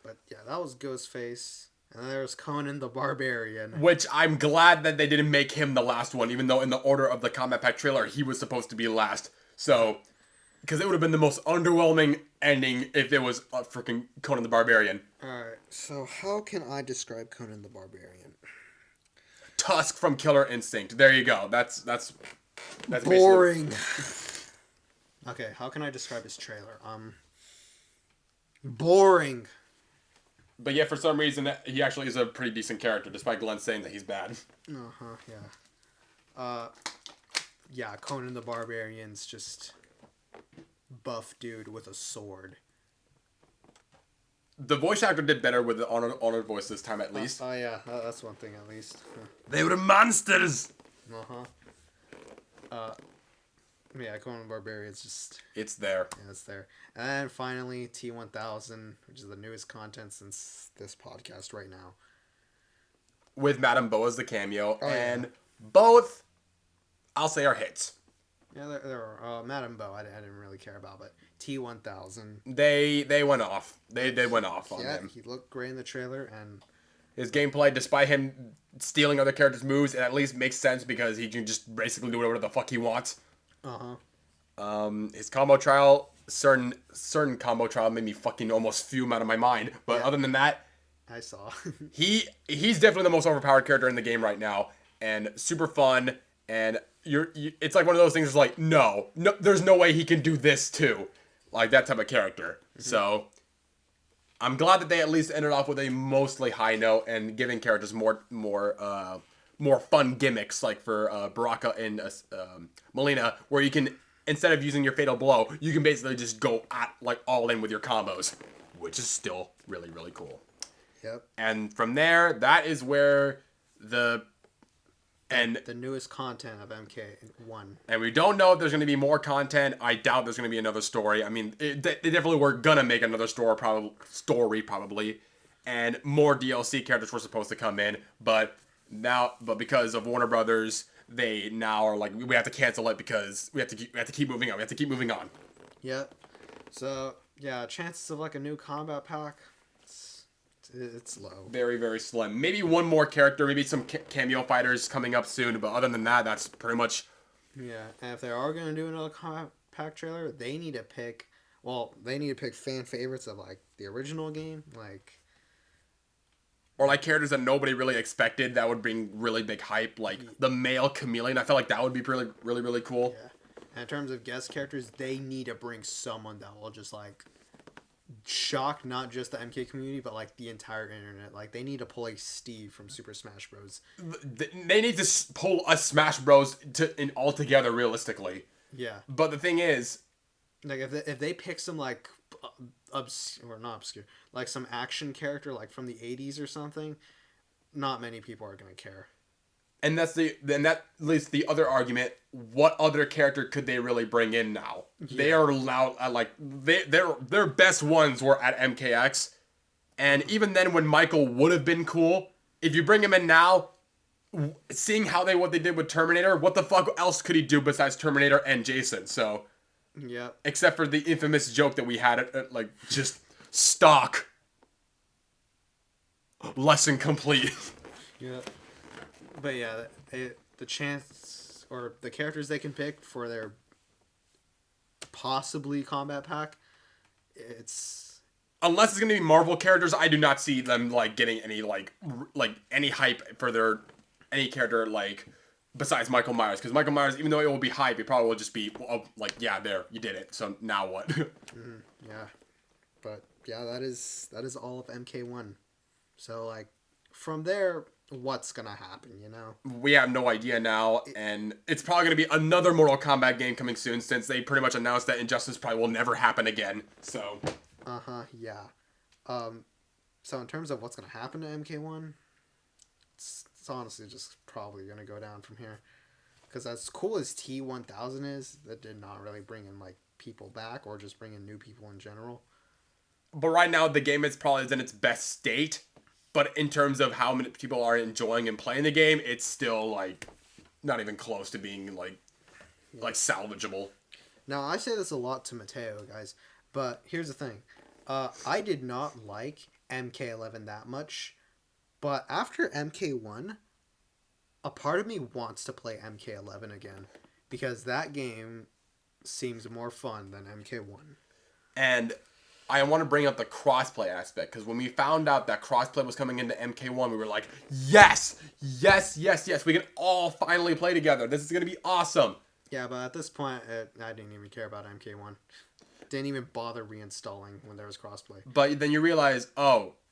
But yeah, that was Ghostface. And then there's Conan the Barbarian. Which I'm glad that they didn't make him the last one, even though in the order of the Combat Pack trailer, he was supposed to be last. So, because it would have been the most underwhelming ending if it was freaking Conan the Barbarian. Alright, so how can I describe Conan the Barbarian? Tusk from Killer Instinct. There you go. That's boring. Okay, how can I describe his trailer? Boring. But yeah, for some reason, he actually is a pretty decent character, despite Glenn saying that he's bad. Yeah. Yeah, Conan the Barbarian's just buff dude with a sword. The voice actor did better with the honored voice this time, at least. Oh, yeah, that's one thing, at least. They were monsters! Yeah, Conan the Barbarian's just... It's there. Yeah, it's there. And then finally, T-1000, which is the newest content since this podcast right now. With Madame Bo as the cameo, and yeah. both, I'll say, are hits. Yeah, there are. Madame Bo, I didn't really care about, but T-1000... They went off. They went off on him. Yeah, he looked great in the trailer, and... His gameplay, despite him stealing other characters' moves, it at least makes sense because he can just basically do whatever the fuck he wants. His combo trial, certain combo trial made me fucking almost fume out of my mind. But other than that, I saw. he's definitely the most overpowered character in the game right now, and super fun. And it's like one of those things. That's like no, there's no way he can do this too, like that type of character. Mm-hmm. So I'm glad that they at least ended off with a mostly high note and giving characters more fun gimmicks, like for Baraka and Melina, where you can, instead of using your fatal blow, you can basically just go all in with your combos, which is still really, really cool. Yep. And from there, that is where the newest content of MK1. And we don't know if there's going to be more content. I doubt there's going to be another story. I mean, they definitely were going to make another story probably, and more DLC characters were supposed to come in, but because of Warner Brothers, they now are like, we have to cancel it because we have to keep moving on. We have to keep moving on. Yep. So yeah, chances of like a new combat pack, it's low. Very, very slim. Maybe one more character, maybe some cameo fighters coming up soon, but other than that, that's pretty much. Yeah, and if they are gonna do another combat pack trailer, they need to pick fan favorites of like the original game, like. Or like characters that nobody really expected that would bring really big hype, like the male chameleon. I felt like that would be really, really, really cool. Yeah. And in terms of guest characters, they need to bring someone that will just like shocked not just the MK community, but like the entire internet. Like they need to pull a Steve from Super Smash Bros. They need to pull a Smash Bros in all together realistically. Yeah. But the thing is, Like if they pick some like or not obscure, like some action character like from the 80s or something, not many people are gonna care. and that leads to the other argument. What other character could they really bring in now? Yeah. They are loud. Like their best ones were at MKX, and even then, when Michael would have been cool, if you bring him in now, seeing what they did with Terminator, what the fuck else could he do besides Terminator and Jason? So, Yeah. except for the infamous joke that we had at like just stock. Lesson complete. Yeah. But yeah, the chance or the characters they can pick for their possibly combat pack, it's Unless it's gonna be Marvel characters, I do not see them like getting any like any hype for their any character like besides Michael Myers, because Michael Myers, even though it will be hype, it probably will just be like, yeah, there, you did it. So now what? yeah. But yeah, that is all of MK1. So like from there, what's gonna happen? You know? We have no idea now, and it's probably gonna be another Mortal Kombat game coming soon, since they pretty much announced that Injustice probably will never happen again. So. Yeah. So in terms of what's gonna happen to MK1, it's honestly just probably gonna go down from here. Because as cool as T1000 is, that did not really bring in like people back or just bring in new people in general. But right now, the game is probably in its best state. But in terms of how many people are enjoying and playing the game, it's still like not even close to being like salvageable. Now I say this a lot to Matteo, guys, but here's the thing: I did not like MK11 that much, but after MK1, a part of me wants to play MK11 again because that game seems more fun than MK1. And I want to bring up the crossplay aspect, because when we found out that crossplay was coming into MK1, we were like, yes, yes, yes, yes, we can all finally play together. This is going to be awesome. Yeah, but at this point, I didn't even care about MK1. Didn't even bother reinstalling when there was crossplay. But then you realize,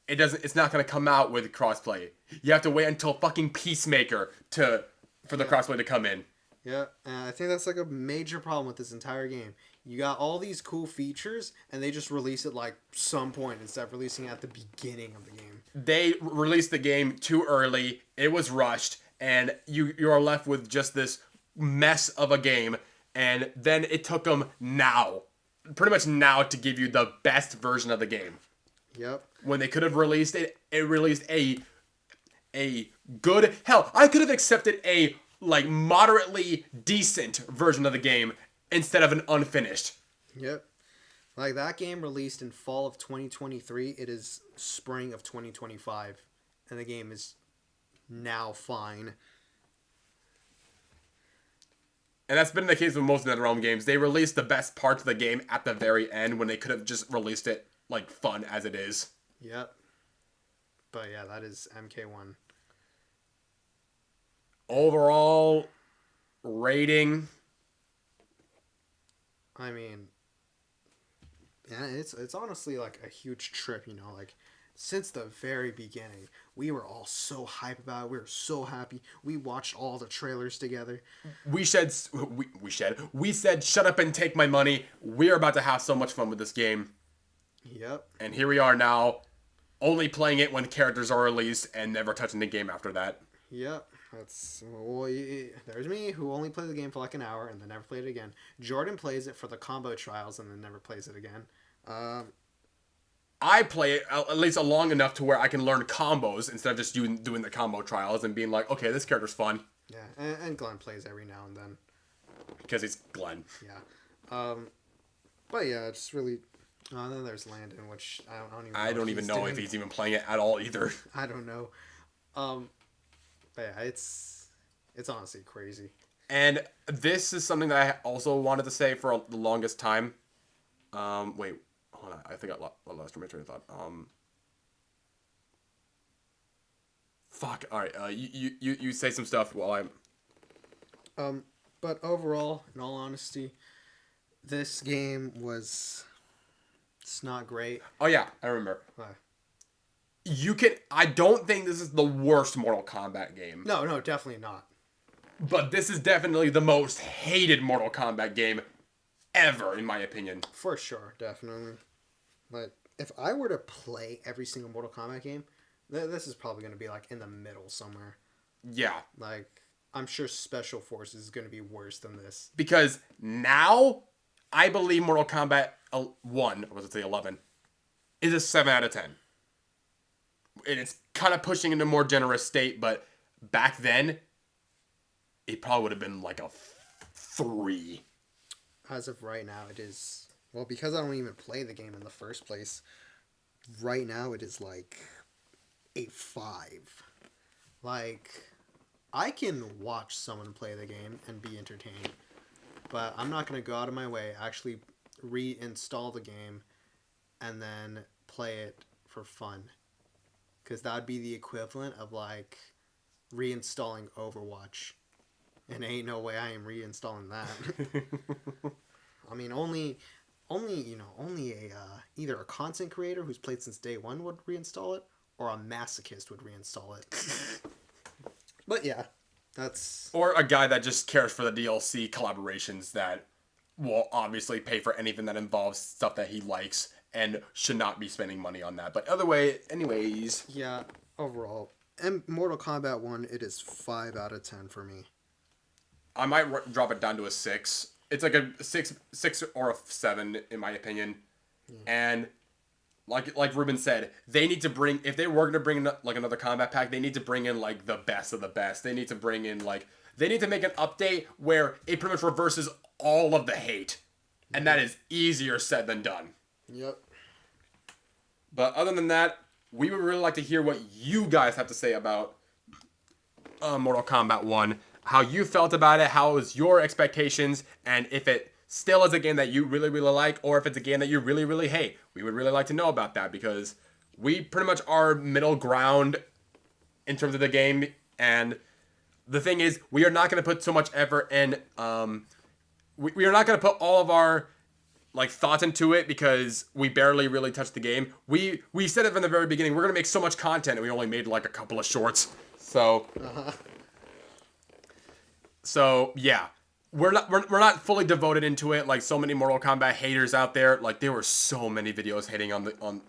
it's not going to come out with crossplay. You have to wait until fucking Peacemaker for the crossplay to come in. Yeah, and I think that's like a major problem with this entire game. You got all these cool features, and they just release it like some point instead of releasing it at the beginning of the game. They released the game too early. It was rushed, and you are left with just this mess of a game. And then it took them pretty much now, to give you the best version of the game. Yep. When they could have released it released a good, hell, I could have accepted a like moderately decent version of the game instead of an unfinished. Yep. Like that game released in fall of 2023. It is spring of 2025, and the game is now fine. And that's been the case with most NetherRealm games. They release the best parts of the game at the very end, when they could have just released it like fun as it is. Yep. But yeah, that is MK1. Overall rating. I mean, yeah, it's honestly like a huge trip, you know, like since the very beginning, we were all so hyped about it. We were so happy. We watched all the trailers together. We said, shut up and take my money. We're about to have so much fun with this game. Yep. And here we are now, only playing it when characters are released and never touching the game after that. Yep. There's me, who only played the game for like an hour and then never played it again. Jordan plays it for the combo trials and then never plays it again. I play it at least long enough to where I can learn combos instead of just doing the combo trials and being like, okay, this character's fun. Yeah, and Glenn plays every now and then. Because he's Glenn. Yeah. But yeah, it's really... then there's Landon, which I don't even know if he's even playing it at all either. I don't know. But yeah, it's honestly crazy. And this is something that I also wanted to say for the longest time. Wait, hold on. I think I lost my train of thought. Fuck. All right. You say some stuff while I'm. But overall, in all honesty, this game was It's not great. Oh yeah, I remember. Why? I don't think this is the worst Mortal Kombat game. No, definitely not. But this is definitely the most hated Mortal Kombat game ever, in my opinion. For sure, definitely. Like, if I were to play every single Mortal Kombat game, this is probably going to be, like, in the middle somewhere. Yeah. Like, I'm sure Special Forces is going to be worse than this. Because now, I believe Mortal Kombat 1, or was it 11, is a 7 out of 10. And it's kind of pushing into a more generous state, but back then, it probably would have been like a 3. As of right now, it is... Well, because I don't even play the game in the first place, right now it is like a 5. Like, I can watch someone play the game and be entertained, but I'm not going to go out of my way, actually reinstall the game, and then play it for fun. Because that would be the equivalent of, like, reinstalling Overwatch. And ain't no way I am reinstalling that. I mean, only either a content creator who's played since day one would reinstall it, or a masochist would reinstall it. But yeah, that's... Or a guy that just cares for the DLC collaborations that will obviously pay for anything that involves stuff that he likes and should not be spending money on that. But anyways. Yeah, overall. And Mortal Kombat 1, it is 5 out of 10 for me. I might drop it down to a 6. It's like a 6 or a 7 in my opinion. Yeah. And like Ruben said, they need to bring, if they were going to bring in like another combat pack, they need to bring in like the best of the best. They need to bring in they need to make an update where it pretty much reverses all of the hate. And that is easier said than done. Yep. But other than that, we would really like to hear what you guys have to say about Mortal Kombat 1. How you felt about it, how was your expectations, and if it still is a game that you really, really like, or if it's a game that you really, really hate. We would really like to know about that, because we pretty much are middle ground in terms of the game, and the thing is, we are not going to put so much effort in, we are not going to put all of our thoughts into it, because we barely really touched the game. We said it from the very beginning, we're going to make so much content, and we only made a couple of shorts, so... So yeah, we're not fully devoted into it like so many Mortal Kombat haters out there. Like there were so many videos hating on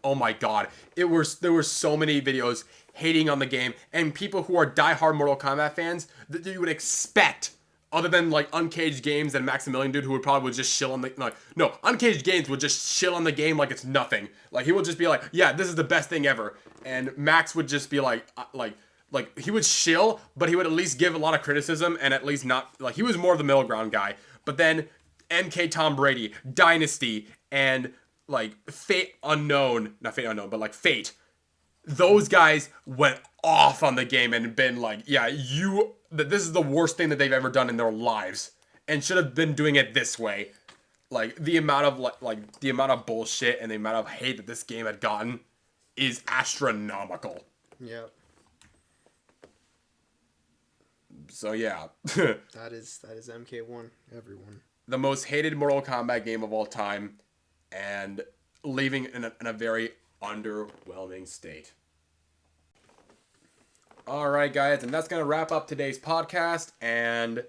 oh my god, there were so many videos hating on the game, and people who are diehard Mortal Kombat fans that you would expect, other than Uncaged Games and Maximilian Dude, who would just chill on the no, Uncaged Games would just chill on the game like it's nothing. He would just be like, yeah, this is the best thing ever, and Max would just be like he would chill, but he would at least give a lot of criticism, and at least not, he was more of the middle ground guy. But then MK Tom Brady, Dynasty, and Fate Unknown, not Fate Unknown, but Fate, those guys went off on the game and been yeah, this is the worst thing that they've ever done in their lives, and should have been doing it this way. The amount of the amount of bullshit and the amount of hate that this game had gotten is astronomical. Yeah. So yeah. that is MK1, everyone. The most hated Mortal Kombat game of all time, and leaving in a very underwhelming state. Alright guys, and that's going to wrap up today's podcast, and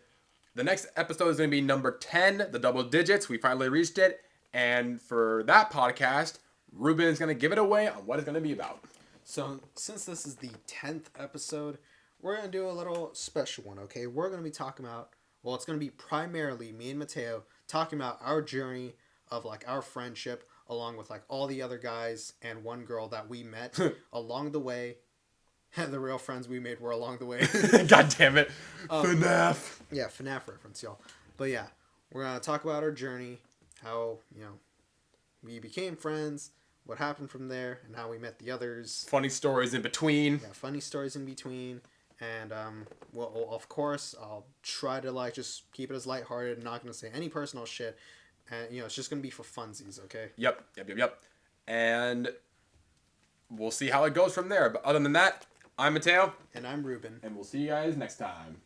the next episode is going to be number 10, the double digits. We finally reached it, and for that podcast, Ruben is going to give it away on what it's going to be about. So, since this is the 10th episode, we're going to do a little special one, okay? We're going to be talking about, well, it's going to be primarily me and Matteo talking about our journey of, our friendship, along with, all the other guys and one girl that we met along the way. The real friends we made were along the way. God damn it. FNAF. Yeah, FNAF reference, y'all. But yeah, we're going to talk about our journey, how, we became friends, what happened from there, and how we met the others. Funny stories in between. Yeah, funny stories in between. And, well, of course, I'll try to, just keep it as lighthearted and not going to say any personal shit. And, it's just going to be for funsies, okay? Yep. And we'll see how it goes from there. But other than that, I'm Matteo. And I'm Ruben. And we'll see you guys next time.